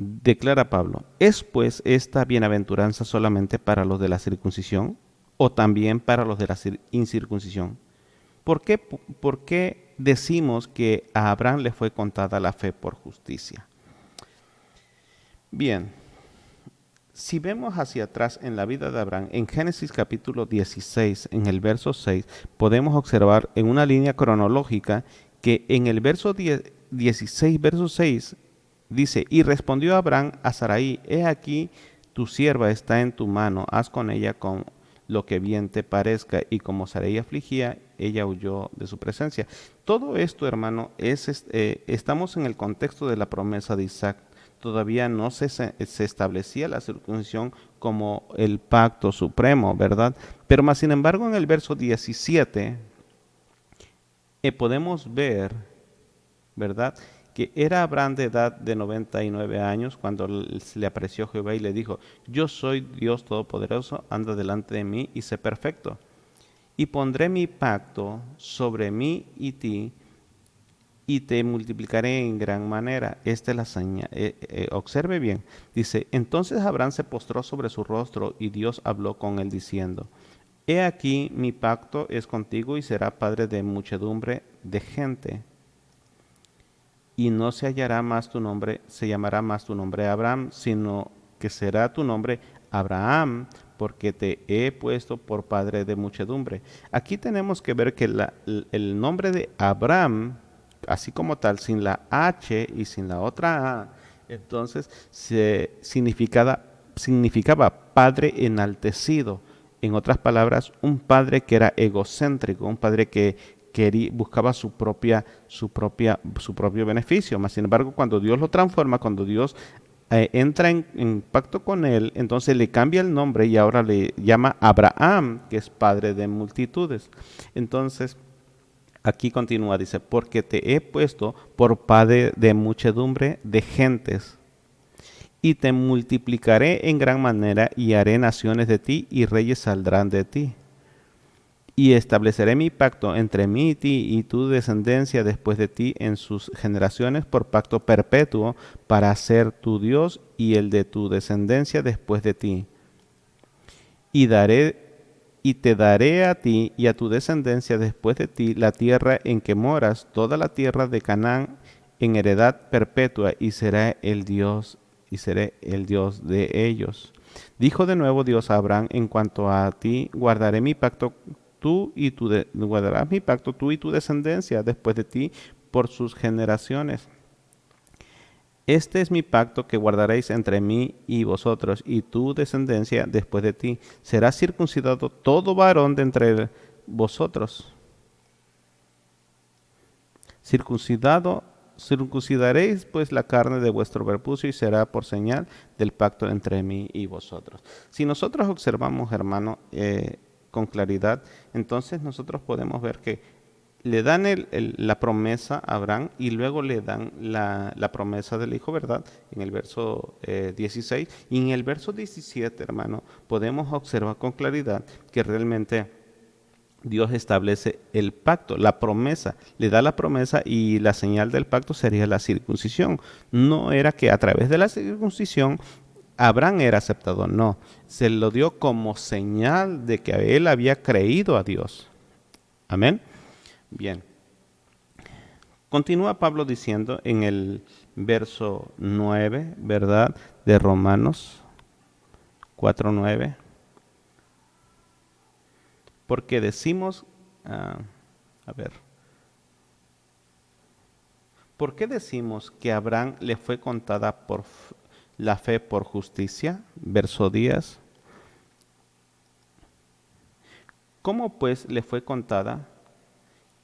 declara Pablo: ¿es pues esta bienaventuranza solamente para los de la circuncisión o también para los de la incircuncisión? ¿Por qué decimos que a Abraham le fue contada la fe por justicia? Bien, si vemos hacia atrás en la vida de Abraham, en Génesis capítulo 16, en el verso 6, podemos observar en una línea cronológica que en el verso 16, verso 6, dice: y respondió Abraham a Sarai: he aquí, tu sierva está en tu mano, haz con ella con lo que bien te parezca. Y como Sarai afligía, ella huyó de su presencia. Todo esto, hermano, estamos en el contexto de la promesa de Isaac. Todavía no se establecía la circuncisión como el pacto supremo, ¿verdad? Pero más sin embargo, en el verso 17 podemos ver, ¿verdad?, que era Abraham de edad de 99 años cuando se le apareció Jehová y le dijo: yo soy Dios Todopoderoso, anda delante de mí y sé perfecto. Y pondré mi pacto sobre mí y ti, y te multiplicaré en gran manera. Esta es la señal. Observe bien. Dice: entonces Abraham se postró sobre su rostro, y Dios habló con él diciendo: he aquí, mi pacto es contigo, y será padre de muchedumbre de gente. Y no se llamará más tu nombre Abraham, sino que será tu nombre Abraham, porque te he puesto por padre de muchedumbre. Aquí tenemos que ver que el nombre de Abraham, así como tal, sin la H y sin la otra A, entonces significaba padre enaltecido. En otras palabras, un padre que era egocéntrico, un padre que buscaba su propio beneficio. Mas sin embargo, cuando Dios lo transforma, cuando Dios entra en pacto con él, entonces le cambia el nombre y ahora le llama Abraham, que es padre de multitudes. Entonces, aquí continúa, dice: porque te he puesto por padre de muchedumbre de gentes, y te multiplicaré en gran manera, y haré naciones de ti, y reyes saldrán de ti. Y estableceré mi pacto entre mí y ti y tu descendencia después de ti en sus generaciones, por pacto perpetuo, para ser tu Dios y el de tu descendencia después de ti. Y te daré a ti y a tu descendencia después de ti la tierra en que moras, toda la tierra de Canaán, en heredad perpetua, y seré el Dios de ellos. Dijo de nuevo Dios a Abraham: en cuanto a ti, guardarás mi pacto tú y tu descendencia después de ti por sus generaciones. Este es mi pacto que guardaréis entre mí y vosotros y tu descendencia después de ti. Será circuncidado todo varón de entre vosotros. Circuncidaréis pues la carne de vuestro prepucio, y será por señal del pacto entre mí y vosotros. Si nosotros observamos, hermano, con claridad, entonces nosotros podemos ver que le dan la promesa a Abraham, y luego le dan la promesa del hijo, ¿verdad? En el verso 16. Y en el verso 17, hermano, podemos observar con claridad que realmente Dios establece el pacto, la promesa, le da la promesa, y la señal del pacto sería la circuncisión. No era que a través de la circuncisión Abraham era aceptado, no. Se lo dio como señal de que él había creído a Dios. Amén. Bien. Continúa Pablo diciendo en el verso 9, ¿verdad?, de Romanos 4:9. Porque decimos ah, a ver, ¿por qué decimos que a Abraham le fue contada la fe por justicia? Verso 10. ¿Cómo pues le fue contada?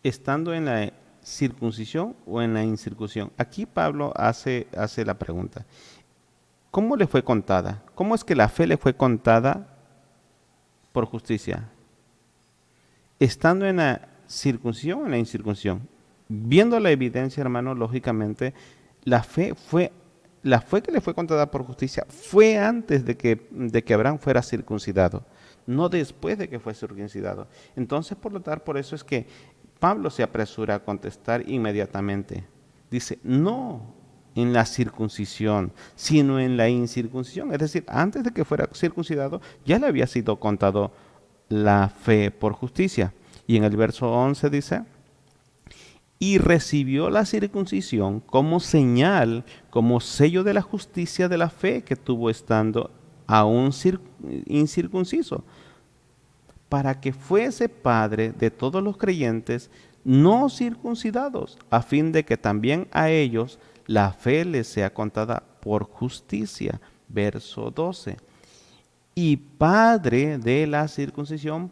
¿Estando en la circuncisión o en la incircuncisión? Aquí Pablo hace la pregunta. ¿Cómo le fue contada? ¿Cómo es que la fe le fue contada por justicia? ¿Estando en la circuncisión o en la incircuncisión? Viendo la evidencia, hermano, lógicamente, la fe fue, la fe que le fue contada por justicia fue antes de que Abraham fuera circuncidado, no después de que fue circuncidado. Entonces, por lo tanto, por eso es que Pablo se apresura a contestar inmediatamente. Dice, no en la circuncisión, sino en la incircuncisión. Es decir, antes de que fuera circuncidado, ya le había sido contado la fe por justicia. Y en el verso 11 dice, y recibió la circuncisión como señal, como sello de la justicia de la fe que tuvo estando aún incircunciso, para que fuese padre de todos los creyentes no circuncidados, a fin de que también a ellos la fe les sea contada por justicia. Verso 12. Y padre de la circuncisión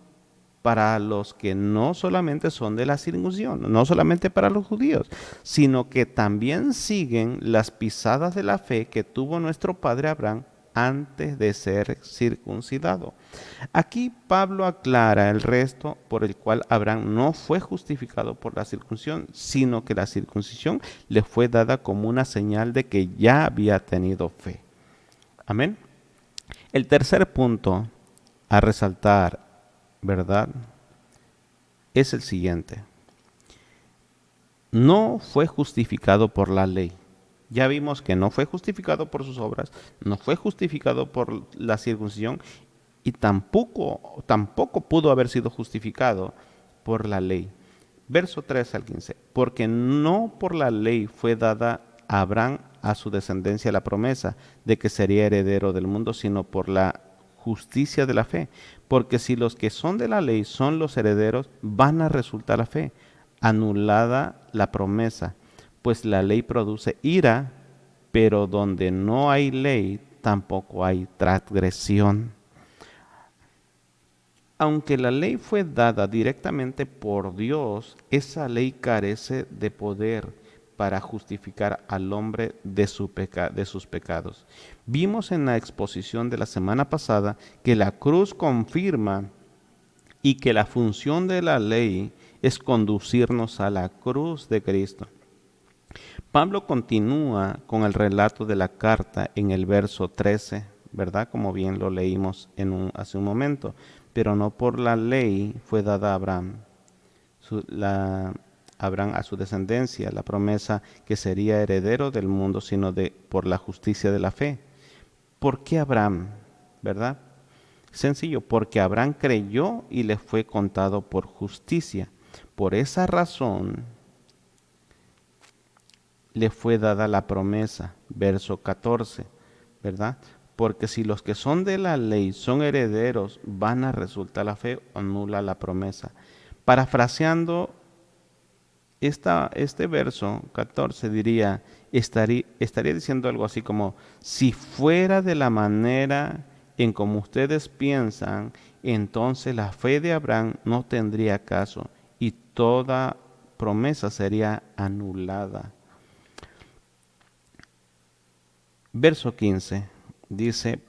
para los que no solamente son de la circuncisión, no solamente para los judíos, sino que también siguen las pisadas de la fe que tuvo nuestro padre Abraham antes de ser circuncidado. Aquí Pablo aclara el resto por el cual Abraham no fue justificado por la circuncisión, sino que la circuncisión le fue dada como una señal de que ya había tenido fe. Amén. El tercer punto a resaltar, ¿verdad? Es el siguiente. No fue justificado por la ley. Ya vimos que no fue justificado por sus obras, no fue justificado por la circuncisión y tampoco pudo haber sido justificado por la ley. Verso 3 al 15. Porque no por la ley fue dada a Abraham a su descendencia la promesa de que sería heredero del mundo, sino por la justicia de la fe. Porque si los que son de la ley son los herederos, van a resultar la fe, anulada la promesa, pues la ley produce ira, pero donde no hay ley, tampoco hay transgresión. Aunque la ley fue dada directamente por Dios, esa ley carece de poder para justificar al hombre de sus pecados. Vimos en la exposición de la semana pasada que la cruz confirma y que la función de la ley es conducirnos a la cruz de Cristo. Pablo continúa con el relato de la carta en el verso 13, ¿verdad? Como bien lo leímos hace un momento. Pero no por la ley fue dada a Abraham, Abraham a su descendencia, la promesa que sería heredero del mundo, sino por la justicia de la fe. ¿Por qué Abraham? ¿Verdad? Sencillo, porque Abraham creyó y le fue contado por justicia. Por esa razón le fue dada la promesa, verso 14, ¿verdad? Porque si los que son de la ley son herederos, van a resultar la fe o anula la promesa. Parafraseando este verso 14 estaría diciendo algo así como, si fuera de la manera en como ustedes piensan, entonces la fe de Abraham no tendría caso y toda promesa sería anulada. Verso 15 dice,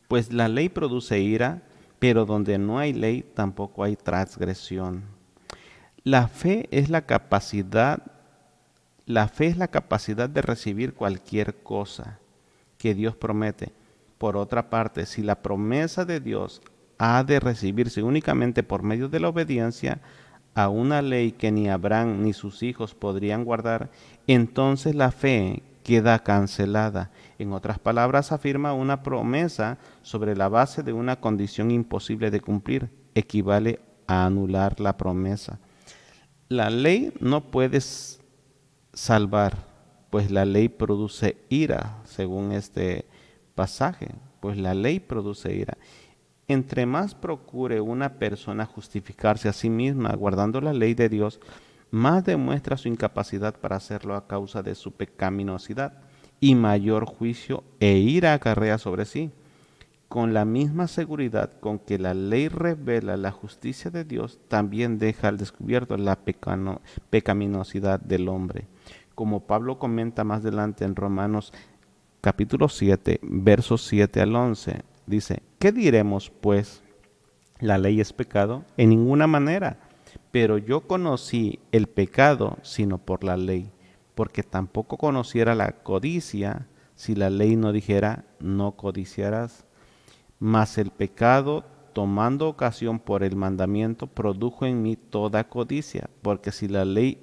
pues la ley produce ira, pero donde no hay ley tampoco hay transgresión. La fe es la capacidad de recibir cualquier cosa que Dios promete. Por otra parte, si la promesa de Dios ha de recibirse únicamente por medio de la obediencia a una ley que ni Abraham ni sus hijos podrían guardar, entonces la fe queda cancelada. En otras palabras, afirma una promesa sobre la base de una condición imposible de cumplir. Equivale a anular la promesa. La ley no puede salvar, pues la ley produce ira, según este pasaje, pues la ley produce ira. Entre más procure una persona justificarse a sí misma guardando la ley de Dios, más demuestra su incapacidad para hacerlo a causa de su pecaminosidad, y mayor juicio e ira acarrea sobre sí. Con la misma seguridad con que la ley revela la justicia de Dios, también deja al descubierto la pecaminosidad del hombre. Como Pablo comenta más adelante en Romanos capítulo 7, versos 7 al 11, dice, ¿qué diremos pues? ¿La ley es pecado? En ninguna manera. Pero yo conocí el pecado sino por la ley, porque tampoco conociera la codicia si la ley no dijera, no codiciarás. Mas el pecado, tomando ocasión por el mandamiento, produjo en mí toda codicia, porque si la ley,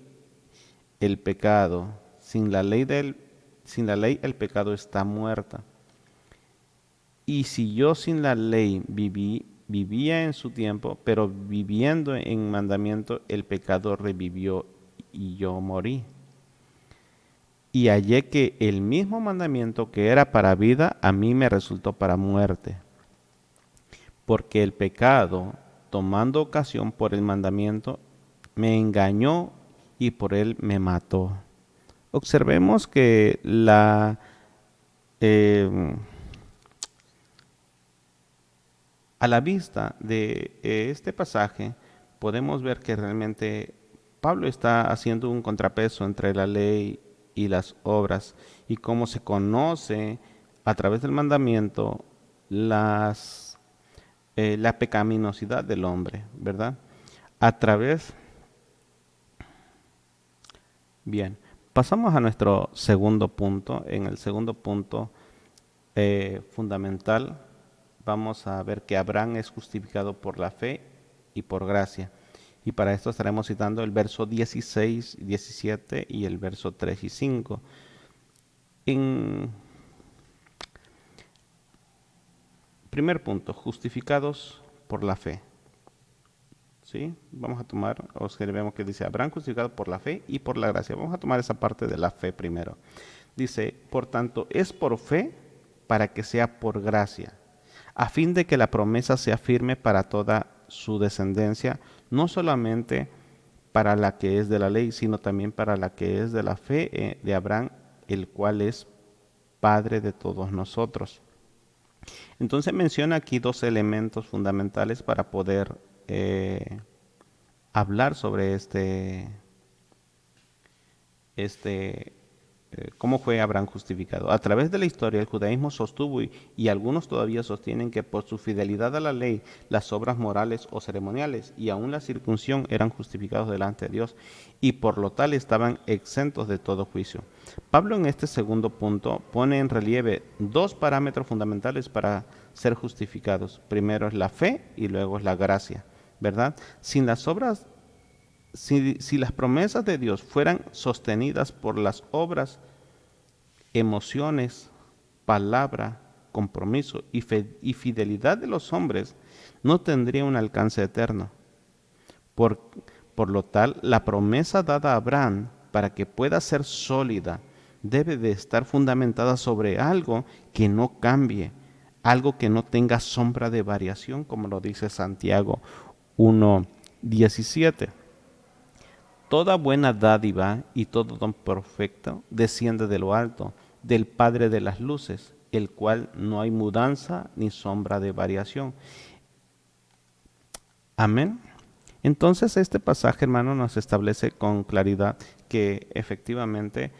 el pecado, sin la ley el pecado está muerta. Y si yo sin la ley vivía en su tiempo, pero viviendo en mandamiento, el pecado revivió y yo morí. Y hallé que el mismo mandamiento que era para vida, a mí me resultó para muerte. Porque el pecado, tomando ocasión por el mandamiento, me engañó y por él me mató. Observemos que eh, a la vista de este pasaje, podemos ver que realmente Pablo está haciendo un contrapeso entre la ley y las obras, y cómo se conoce a través del mandamiento la pecaminosidad del hombre, ¿verdad? A través, bien, pasamos a nuestro segundo punto. En el segundo punto fundamental, vamos a ver que Abraham es justificado por la fe y por gracia. Y para esto estaremos citando el verso 16, 17 y el verso 3 y 5. En primer punto, justificados por la fe. ¿Sí? Vamos a tomar, vemos que dice, Abraham justificado por la fe y por la gracia. Vamos a tomar esa parte de la fe primero. Dice, por tanto, es por fe para que sea por gracia, a fin de que la promesa sea firme para toda su descendencia, no solamente para la que es de la ley, sino también para la que es de la fe de Abraham, el cual es Padre de todos nosotros. Entonces menciona aquí dos elementos fundamentales para poder hablar sobre cómo fue Abraham justificado. A través de la historia, el judaísmo sostuvo y algunos todavía sostienen que por su fidelidad a la ley, las obras morales o ceremoniales y aún la circuncisión eran justificados delante de Dios y por lo tal estaban exentos de todo juicio. Pablo en este segundo punto pone en relieve dos parámetros fundamentales para ser justificados. Primero es la fe y luego es la gracia, ¿verdad? Sin las obras si las promesas de Dios fueran sostenidas por las obras, emociones, palabra, compromiso y fidelidad de los hombres, no tendría un alcance eterno. Por lo tal, la promesa dada a Abraham para que pueda ser sólida debe de estar fundamentada sobre algo que no cambie, algo que no tenga sombra de variación, como lo dice Santiago 1:17. Toda buena dádiva y todo don perfecto desciende de lo alto, del Padre de las luces, el cual no hay mudanza ni sombra de variación. Amén. Entonces este pasaje, hermano, nos establece con claridad que efectivamente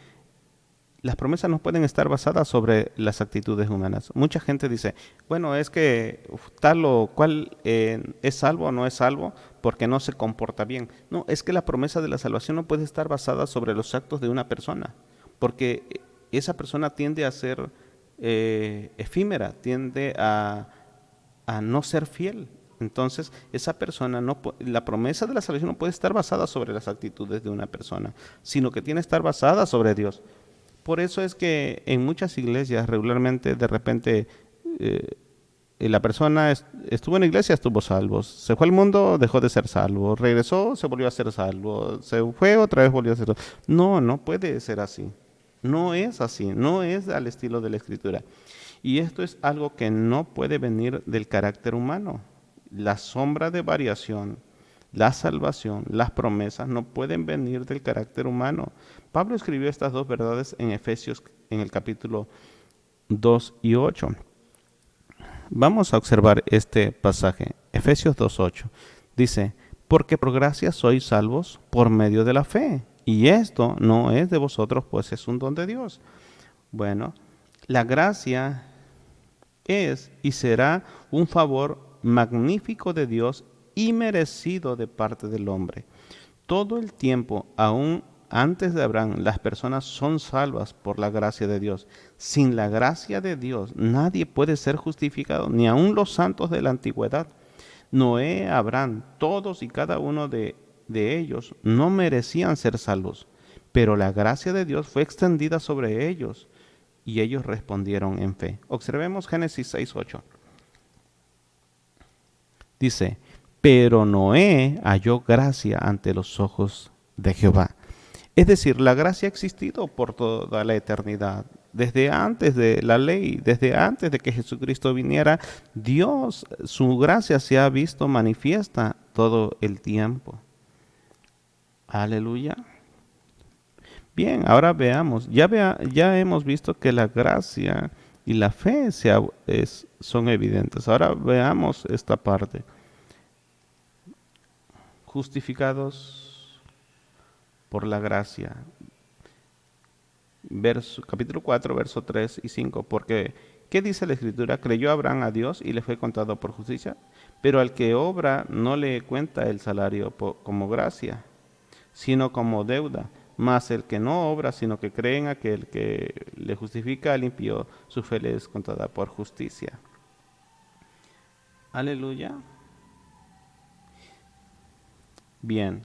las promesas no pueden estar basadas sobre las actitudes humanas. Mucha gente dice, bueno, es que tal o cual es salvo o no es salvo porque no se comporta bien. No, es que la promesa de la salvación no puede estar basada sobre los actos de una persona, porque esa persona tiende a ser efímera, tiende a no ser fiel. Entonces, esa persona la promesa de la salvación no puede estar basada sobre las actitudes de una persona, sino que tiene que estar basada sobre Dios. Por eso es que en muchas iglesias regularmente de repente la persona estuvo en la iglesia, estuvo salvo, se fue al mundo, dejó de ser salvo, regresó, se volvió a ser salvo, se fue otra vez, volvió a ser salvo. No, no puede ser así. No es así, no es al estilo de la Escritura. Y esto es algo que no puede venir del carácter humano. La sombra de variación, la salvación, las promesas no pueden venir del carácter humano. Pablo escribió estas dos verdades en Efesios en el capítulo 2 y 8. Vamos a observar este pasaje, Efesios 2:8. Dice, porque por gracia sois salvos por medio de la fe. Y esto no es de vosotros, pues es un don de Dios. Bueno, la gracia es y será un favor magnífico de Dios y merecido de parte del hombre. Todo el tiempo, aún antes de Abraham, las personas son salvas por la gracia de Dios. Sin la gracia de Dios, nadie puede ser justificado, ni aun los santos de la antigüedad. Noé, Abraham, todos y cada uno de ellos no merecían ser salvos, pero la gracia de Dios fue extendida sobre ellos y ellos respondieron en fe. Observemos Génesis 6:8. Dice, pero Noé halló gracia ante los ojos de Jehová. Es decir, la gracia ha existido por toda la eternidad. Desde antes de la ley, desde antes de que Jesucristo viniera, Dios, su gracia se ha visto manifiesta todo el tiempo. Aleluya. Bien, ahora veamos. Ya hemos visto que la gracia y la fe son evidentes. Ahora veamos esta parte. Justificados por la gracia. Capítulo 4, verso 3 y 5. Porque, ¿qué dice la Escritura? Creyó Abraham a Dios y le fue contado por justicia. Pero al que obra no le cuenta el salario como gracia, sino como deuda. Mas el que no obra, sino que cree en aquel que le justifica al impío, su fe le es contada por justicia. Aleluya. Bien.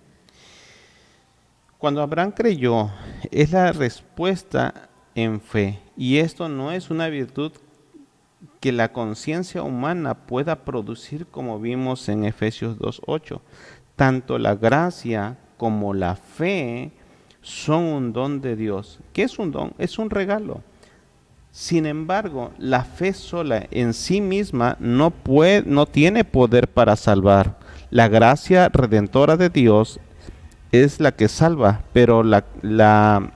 Cuando Abraham creyó, es la respuesta en fe. Y esto no es una virtud que la conciencia humana pueda producir, como vimos en Efesios 2:8. Tanto la gracia como la fe son un don de Dios. ¿Qué es un don? Es un regalo. Sin embargo, la fe sola en sí misma no tiene poder para salvar. La gracia redentora de Dios es la que salva, pero la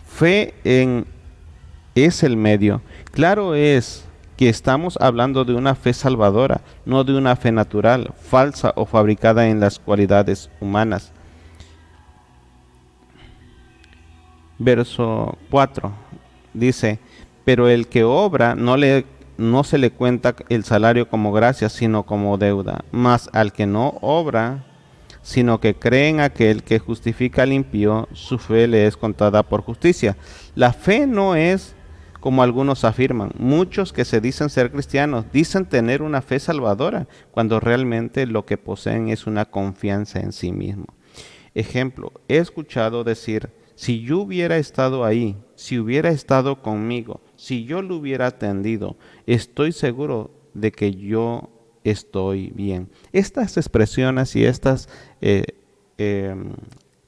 fe es el medio. Claro es que estamos hablando de una fe salvadora, no de una fe natural, falsa o fabricada en las cualidades humanas. Verso 4 dice, pero el que obra no se le cuenta el salario como gracia, sino como deuda. Mas al que no obra, sino que cree en aquel que justifica al impío, su fe le es contada por justicia. La fe no es como algunos afirman. Muchos que se dicen ser cristianos dicen tener una fe salvadora, cuando realmente lo que poseen es una confianza en sí mismo. Ejemplo, he escuchado decir, si yo hubiera estado ahí, si hubiera estado conmigo, si yo lo hubiera atendido, estoy seguro de que yo estoy bien. Estas expresiones y estos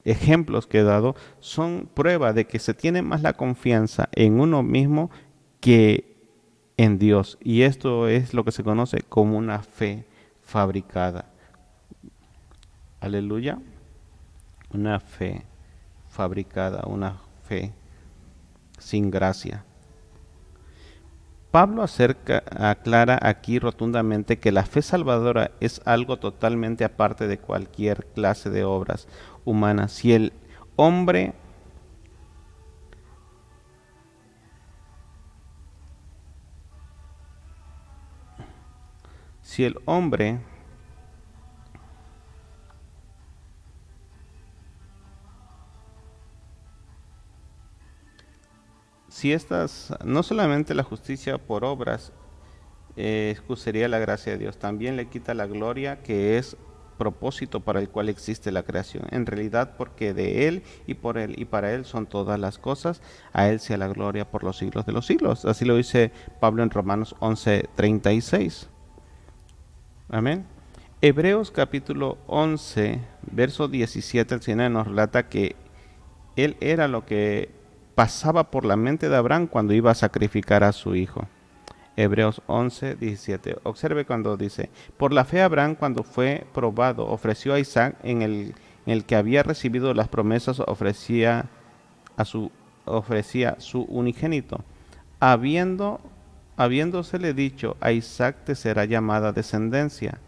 ejemplos que he dado son prueba de que se tiene más la confianza en uno mismo que en Dios. Y esto es lo que se conoce como una fe fabricada. Aleluya. Una fe fabricada, una fe sin gracia. Pablo aclara aquí rotundamente que la fe salvadora es algo totalmente aparte de cualquier clase de obras humanas. Si el hombre no solamente la justicia por obras excusaría la gracia de Dios, también le quita la gloria que es propósito para el cual existe la creación. En realidad, porque de Él y por Él y para Él son todas las cosas, a Él sea la gloria por los siglos de los siglos. Así lo dice Pablo en Romanos 11:36. Amén. Hebreos capítulo 11, verso 17 al 19 nos relata que Él era lo que pasaba por la mente de Abraham cuando iba a sacrificar a su hijo. Hebreos 11, 17. Observe cuando dice, por la fe Abraham cuando fue probado ofreció a Isaac en el que había recibido las promesas, a su, ofrecía su unigénito, habiendo, habiéndosele dicho, a Isaac te será llamada descendencia.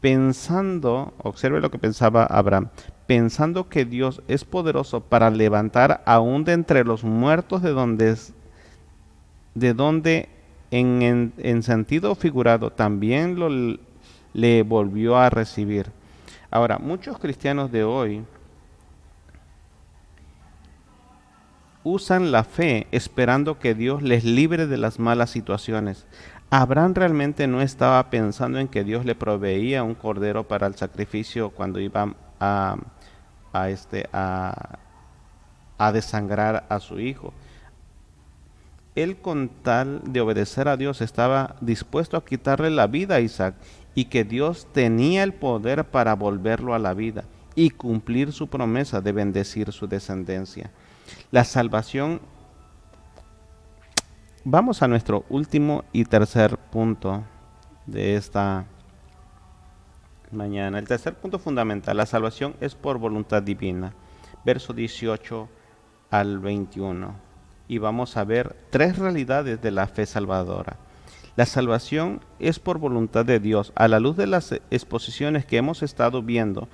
Pensando, observe lo que pensaba Abraham, pensando que Dios es poderoso para levantar aún de entre los muertos de donde en sentido figurado también le volvió a recibir. Ahora, muchos cristianos de hoy usan la fe esperando que Dios les libre de las malas situaciones. Abraham realmente no estaba pensando en que Dios le proveía un cordero para el sacrificio cuando iba a, este, a desangrar a su hijo. Él con tal de obedecer a Dios estaba dispuesto a quitarle la vida a Isaac y que Dios tenía el poder para volverlo a la vida y cumplir su promesa de bendecir su descendencia. La salvación. Vamos a nuestro último y tercer punto de esta mañana. El tercer punto fundamental, la salvación es por voluntad divina. Verso 18 al 21. Y vamos a ver tres realidades de la fe salvadora. La salvación es por voluntad de Dios. A la luz de las exposiciones que hemos estado viendo,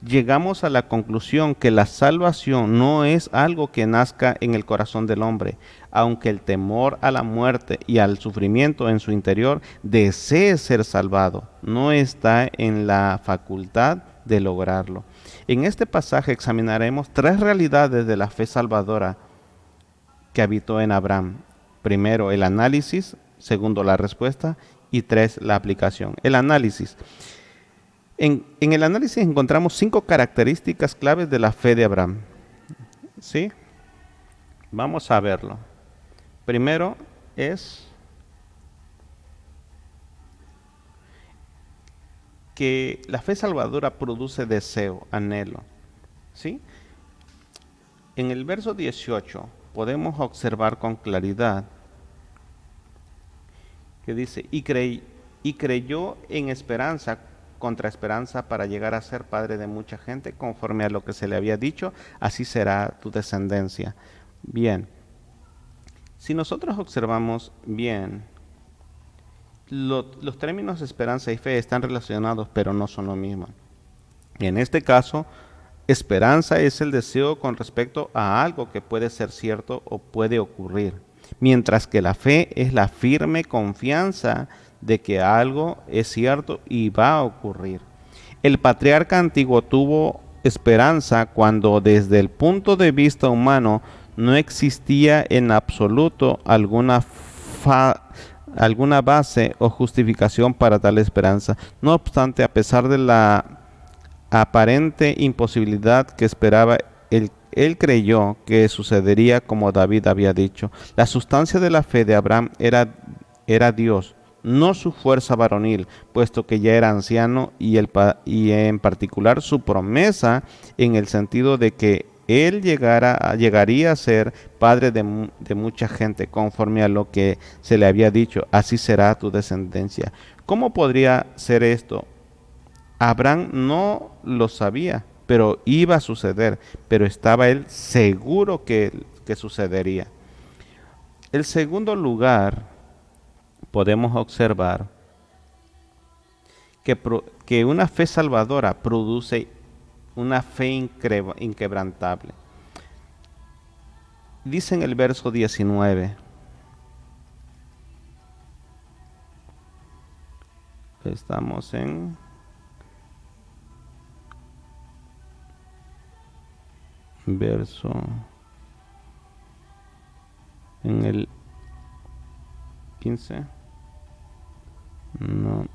llegamos a la conclusión que la salvación no es algo que nazca en el corazón del hombre, aunque el temor a la muerte y al sufrimiento en su interior desee ser salvado, no está en la facultad de lograrlo. En este pasaje examinaremos tres realidades de la fe salvadora que habitó en Abraham. Primero, el análisis. Segundo, la respuesta. Y tres, la aplicación. El análisis. En el análisis encontramos 5 características claves de la fe de Abraham. ¿Sí? Vamos a verlo. Primero es que la fe salvadora produce deseo, anhelo. ¿Sí? En el verso 18 podemos observar con claridad que dice, y creyó en esperanza contra esperanza para llegar a ser padre de mucha gente, conforme a lo que se le había dicho, así será tu descendencia. Bien, si nosotros observamos bien, los términos esperanza y fe están relacionados, pero no son lo mismo. Y en este caso, esperanza es el deseo con respecto a algo que puede ser cierto o puede ocurrir, mientras que la fe es la firme confianza de que algo es cierto y va a ocurrir. El patriarca antiguo tuvo esperanza cuando desde el punto de vista humano no existía en absoluto alguna base o justificación para tal esperanza. No obstante, a pesar de la aparente imposibilidad que esperaba, él creyó que sucedería como David había dicho. La sustancia de la fe de Abraham era Dios, no su fuerza varonil, puesto que ya era anciano, y en particular su promesa en el sentido de que él llegaría a ser padre de mucha gente, conforme a lo que se le había dicho, así será tu descendencia. ¿Cómo podría ser esto? Abraham no lo sabía, pero iba a suceder, pero estaba él seguro que sucedería. El segundo lugar, podemos observar que una fe salvadora produce una fe inquebrantable. Dice en el verso 19, estamos en verso, en el 15, no,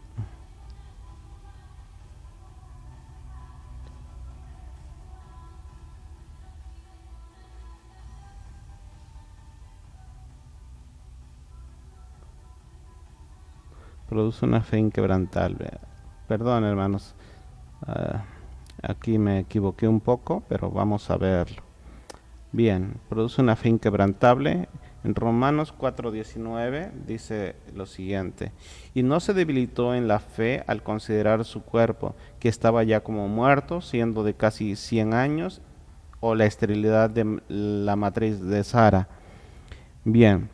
produce una fe inquebrantable. Perdón, hermanos, aquí me equivoqué un poco, pero vamos a verlo. Bien, produce una fe inquebrantable. En Romanos 4:19 dice lo siguiente: y no se debilitó en la fe al considerar su cuerpo, que estaba ya como muerto, siendo de casi 100 años, o la esterilidad de la matriz de Sara. Bien,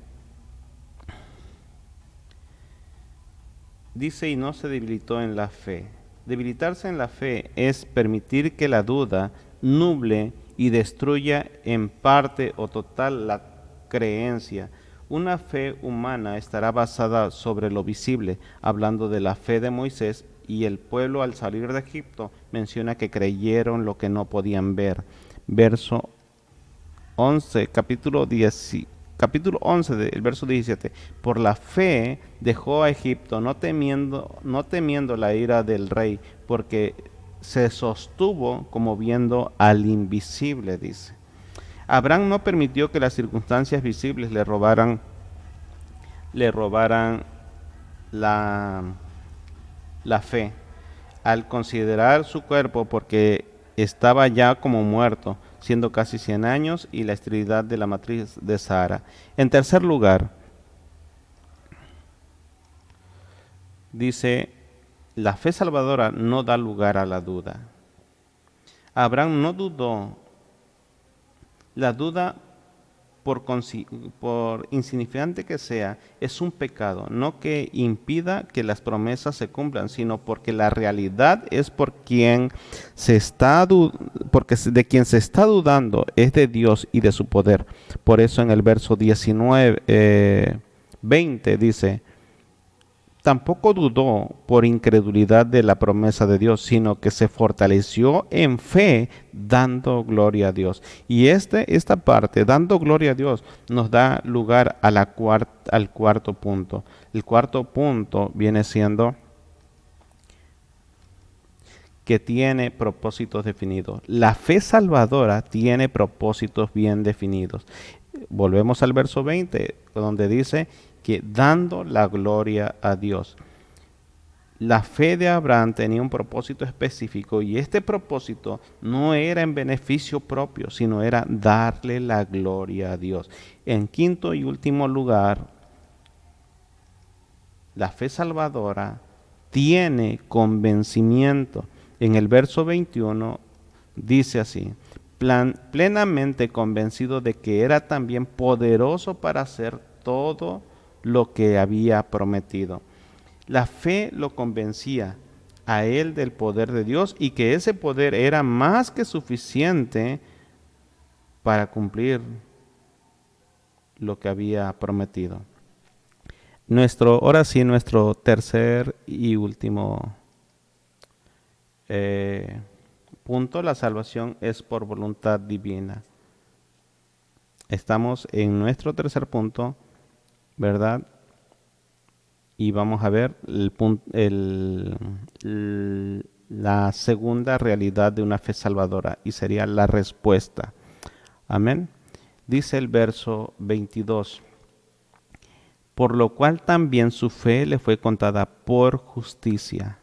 dice y no se debilitó en la fe. Debilitarse en la fe es permitir que la duda nuble y destruya en parte o total la creencia. Una fe humana estará basada sobre lo visible, hablando de la fe de Moisés, y el pueblo al salir de Egipto menciona que creyeron lo que no podían ver. Verso 11, capítulo 11 del verso 17. Por la fe dejó a Egipto, no temiendo la ira del rey, porque se sostuvo como viendo al invisible, dice. Abraham no permitió que las circunstancias visibles le robaran la, la fe, al considerar su cuerpo, porque estaba ya como muerto, siendo casi 100 años, y la esterilidad de la matriz de Sara. En tercer lugar, dice, la fe salvadora no da lugar a la duda. Abraham no dudó. La duda, por insignificante que sea, es un pecado, no que impida que las promesas se cumplan, sino porque la realidad es porque de quien se está dudando es de Dios y de su poder. Por eso en el verso 20 dice: tampoco dudó por incredulidad de la promesa de Dios, sino que se fortaleció en fe, dando gloria a Dios. Y esta parte, dando gloria a Dios, nos da lugar a al cuarto punto. El cuarto punto viene siendo que tiene propósitos definidos. La fe salvadora tiene propósitos bien definidos. Volvemos al verso 20, donde dice que dando la gloria a Dios. La fe de Abraham tenía un propósito específico, y este propósito no era en beneficio propio, sino era darle la gloria a Dios. En quinto y último lugar, la fe salvadora tiene convencimiento. En el verso 21 dice así: plenamente convencido de que era también poderoso para hacer todo lo que había prometido. La fe lo convencía a él del poder de Dios, y que ese poder era más que suficiente para cumplir lo que había prometido. Ahora sí, nuestro tercer y último punto: la salvación es por voluntad divina. Estamos en nuestro tercer punto, ¿verdad? Y vamos a ver la segunda realidad de una fe salvadora, y sería la respuesta. Amén. Dice el verso 22: por lo cual también su fe le fue contada por justicia.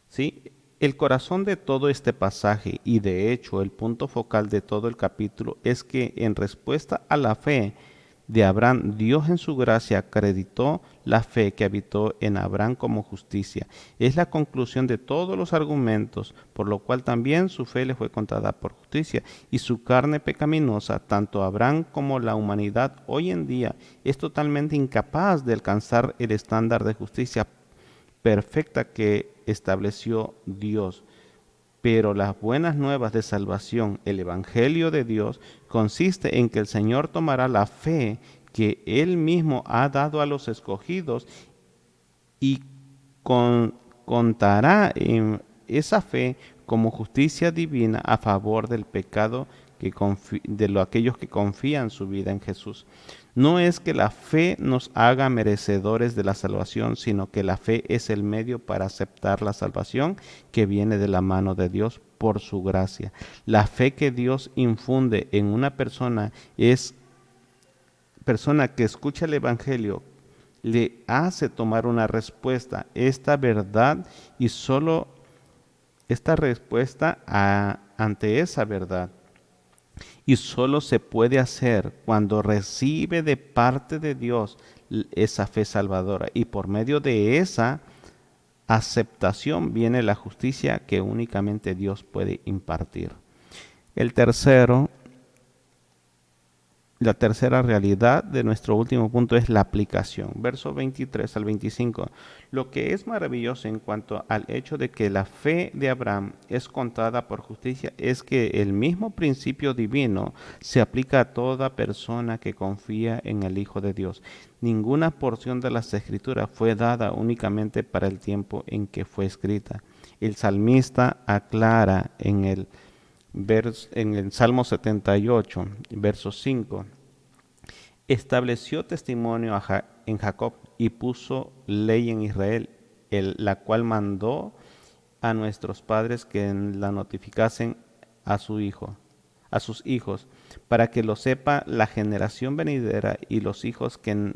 ¿Sí? El corazón de todo este pasaje, y de hecho el punto focal de todo el capítulo, es que en respuesta a la fe de Abraham, Dios en su gracia acreditó la fe que habitó en Abraham como justicia. Es la conclusión de todos los argumentos, por lo cual también su fe le fue contada por justicia, y su carne pecaminosa, tanto Abraham como la humanidad hoy en día, es totalmente incapaz de alcanzar el estándar de justicia perfecta que estableció Dios. Pero las buenas nuevas de salvación, el Evangelio de Dios, consiste en que el Señor tomará la fe que Él mismo ha dado a los escogidos, y contará en esa fe como justicia divina a favor del pecado de aquellos que confían su vida en Jesús. No es que la fe nos haga merecedores de la salvación, sino que la fe es el medio para aceptar la salvación que viene de la mano de Dios por su gracia. La fe que Dios infunde en una persona que escucha el Evangelio, le hace tomar una respuesta, esta verdad, y solo esta respuesta ante esa verdad. y solo se puede hacer cuando recibe de parte de Dios esa fe salvadora, y por medio de esa aceptación viene la justicia que únicamente Dios puede impartir. El tercero, la tercera realidad de nuestro último punto es la aplicación. Verso 23 al 25. Lo que es maravilloso en cuanto al hecho de que la fe de Abraham es contada por justicia es que el mismo principio divino se aplica a toda persona que confía en el Hijo de Dios. Ninguna porción de las Escrituras fue dada únicamente para el tiempo en que fue escrita. El salmista aclara en el Salmo 78, verso 5, estableció testimonio en Jacob y puso ley en Israel, la cual mandó a nuestros padres que la notificasen a sus hijos, para que lo sepa la generación venidera y los hijos que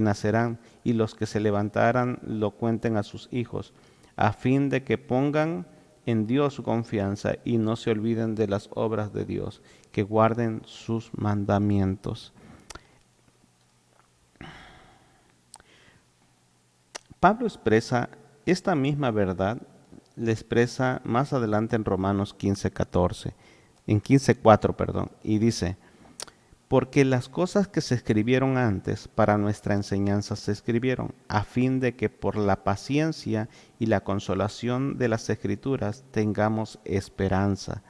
nacerán, y los que se levantaran lo cuenten a sus hijos, a fin de que pongan en Dios su confianza y no se olviden de las obras de Dios, que guarden sus mandamientos. Pablo expresa esta misma verdad, le expresa más adelante en Romanos 15:4, y dice, porque las cosas que se escribieron antes para nuestra enseñanza se escribieron, a fin de que por la paciencia y la consolación de las Escrituras tengamos esperanza.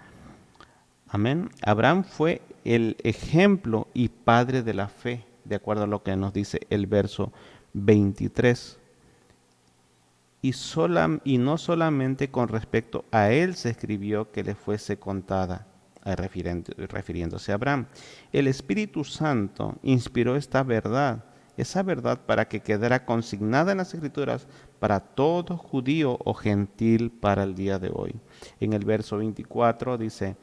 Amén. Abraham fue el ejemplo y padre de la fe, de acuerdo a lo que nos dice el verso 23. Y no solamente con respecto a él se escribió que le fuese contada, refiriéndose a Abraham. El Espíritu Santo inspiró esa verdad para que quedara consignada en las Escrituras para todo judío o gentil para el día de hoy. En el verso 24 dice,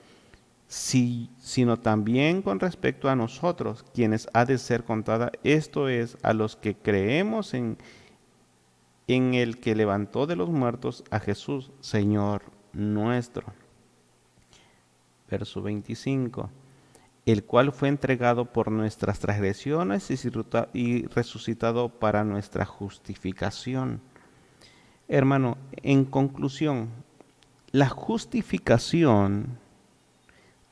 sino también con respecto a nosotros, quienes ha de ser contada, esto es, a los que creemos en el que levantó de los muertos a Jesús, Señor nuestro. Verso 25, el cual fue entregado por nuestras transgresiones y resucitado para nuestra justificación. Hermano, en conclusión, la justificación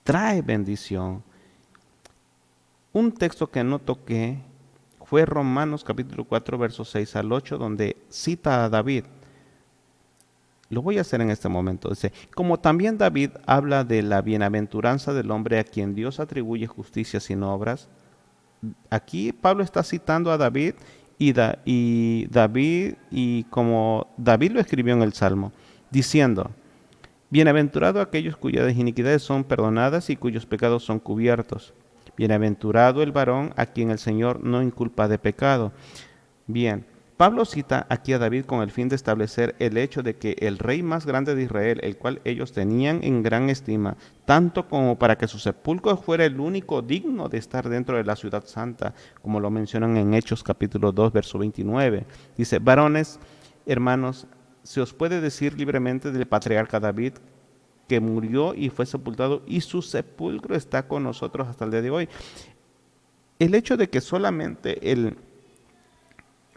trae bendición. Un texto que no toqué fue Romanos capítulo 4, versos 6 al 8, donde cita a David. Lo voy a hacer en este momento. Dice, como también David habla de la bienaventuranza del hombre a quien Dios atribuye justicia sin obras. Aquí Pablo está citando a David y como David lo escribió en el Salmo, diciendo, bienaventurado aquellos cuyas iniquidades son perdonadas y cuyos pecados son cubiertos. Bienaventurado el varón a quien el Señor no inculpa de pecado. Bien, Pablo cita aquí a David con el fin de establecer el hecho de que el rey más grande de Israel, el cual ellos tenían en gran estima, tanto como para que su sepulcro fuera el único digno de estar dentro de la ciudad santa, como lo mencionan en Hechos capítulo 2, verso 29. Dice, varones, hermanos, se os puede decir libremente del patriarca David, que murió y fue sepultado, y su sepulcro está con nosotros hasta el día de hoy. El hecho de que solamente el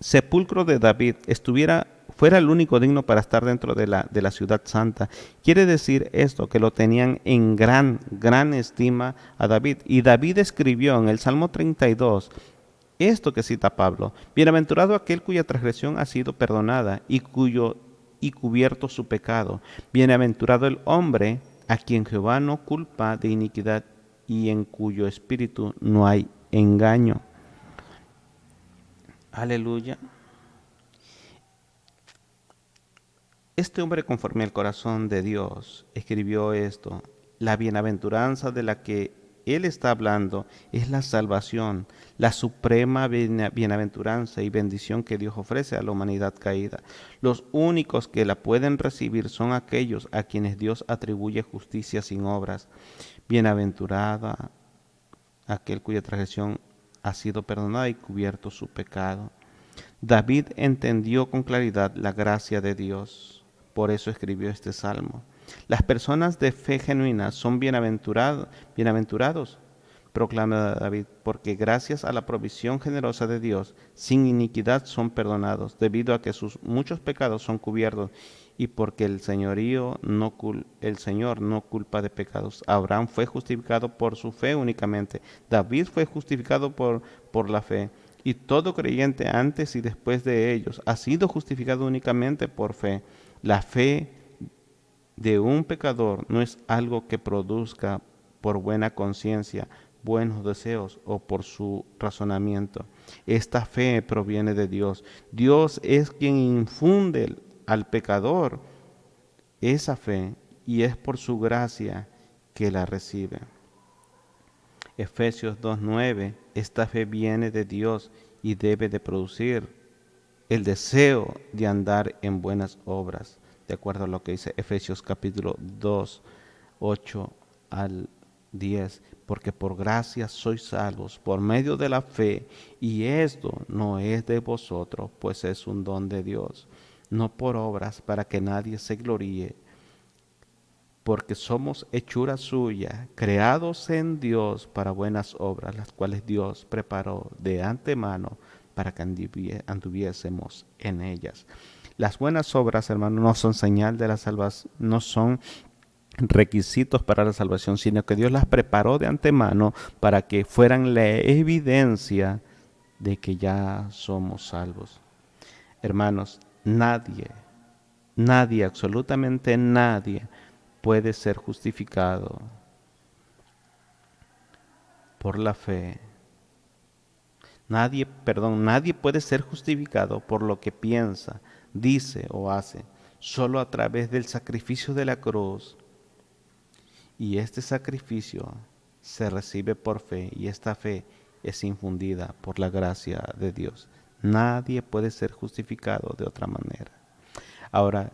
sepulcro de David fuera el único digno para estar dentro de la ciudad santa, quiere decir esto, que lo tenían en gran estima a David. Y David escribió en el Salmo 32, esto que cita Pablo, bienaventurado aquel cuya transgresión ha sido perdonada y cubierto su pecado. Bienaventurado el hombre a quien Jehová no culpa de iniquidad y en cuyo espíritu no hay engaño. Aleluya. Este hombre, conforme al corazón de Dios, escribió esto. La bienaventuranza de la que él está hablando es la salvación, la suprema bienaventuranza y bendición que Dios ofrece a la humanidad caída. Los únicos que la pueden recibir son aquellos a quienes Dios atribuye justicia sin obras. Bienaventurada aquel cuya transgresión ha sido perdonada y cubierto su pecado. David entendió con claridad la gracia de Dios, por eso escribió este salmo. Las personas de fe genuina son bienaventurados proclama David, porque gracias a la provisión generosa de Dios, sin iniquidad son perdonados, debido a que sus muchos pecados son cubiertos, y porque el Señor no culpa de pecados. Abraham fue justificado por su fe únicamente. David fue justificado por la fe. Y todo creyente antes y después de ellos ha sido justificado únicamente por fe. La fe de un pecador no es algo que produzca por buena conciencia, buenos deseos o por su razonamiento. Esta fe proviene de Dios. Dios es quien infunde al pecador esa fe y es por su gracia que la recibe. Efesios 2:9, esta fe viene de Dios y debe de producir el deseo de andar en buenas obras, de acuerdo a lo que dice Efesios capítulo 2, 8 al 10, porque por gracia sois salvos por medio de la fe, y esto no es de vosotros, pues es un don de Dios, no por obras para que nadie se gloríe, porque somos hechura suya, creados en Dios para buenas obras, las cuales Dios preparó de antemano para que anduviésemos en ellas. Las buenas obras, hermanos, no son señal de la salvación, no son requisitos para la salvación, sino que Dios las preparó de antemano para que fueran la evidencia de que ya somos salvos. Hermanos, nadie, absolutamente nadie puede ser justificado por la fe. Nadie puede ser justificado por lo que piensa, dice o hace, solo a través del sacrificio de la cruz. Y este sacrificio se recibe por fe y esta fe es infundida por la gracia de Dios. Nadie puede ser justificado de otra manera. Ahora,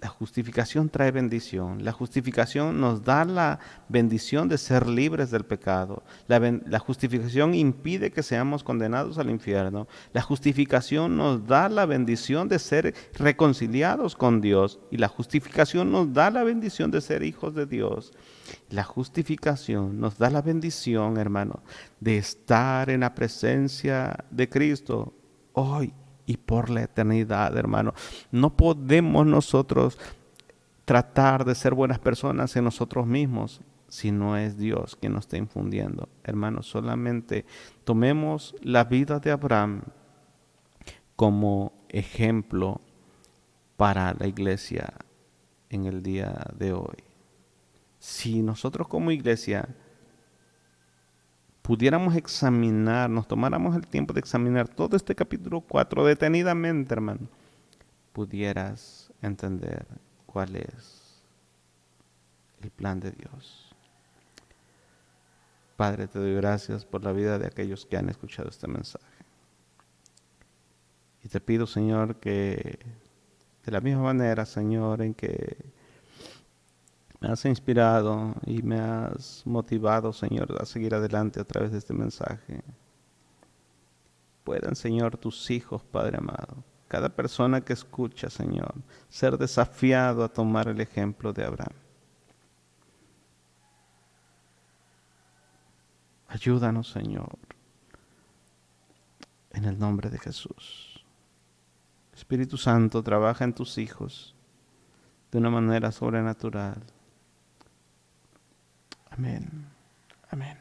la justificación trae bendición. La justificación nos da la bendición de ser libres del pecado. La justificación impide que seamos condenados al infierno. La justificación nos da la bendición de ser reconciliados con Dios. Y la justificación nos da la bendición de ser hijos de Dios. La justificación nos da la bendición, hermano, de estar en la presencia de Cristo hoy y por la eternidad, hermano. No podemos nosotros tratar de ser buenas personas en nosotros mismos si no es Dios quien nos está infundiendo. Hermano, solamente tomemos la vida de Abraham como ejemplo para la iglesia en el día de hoy. Si nosotros como iglesia pudiéramos examinar, nos tomáramos el tiempo de examinar todo este capítulo 4 detenidamente, hermano, pudieras entender cuál es el plan de Dios. Padre, te doy gracias por la vida de aquellos que han escuchado este mensaje. Y te pido, Señor, que de la misma manera, Señor, en que me has inspirado y me has motivado, Señor, a seguir adelante a través de este mensaje, puedan, Señor, tus hijos, Padre amado, cada persona que escucha, Señor, ser desafiado a tomar el ejemplo de Abraham. Ayúdanos, Señor, en el nombre de Jesús. Espíritu Santo, trabaja en tus hijos de una manera sobrenatural. Amén. Amén.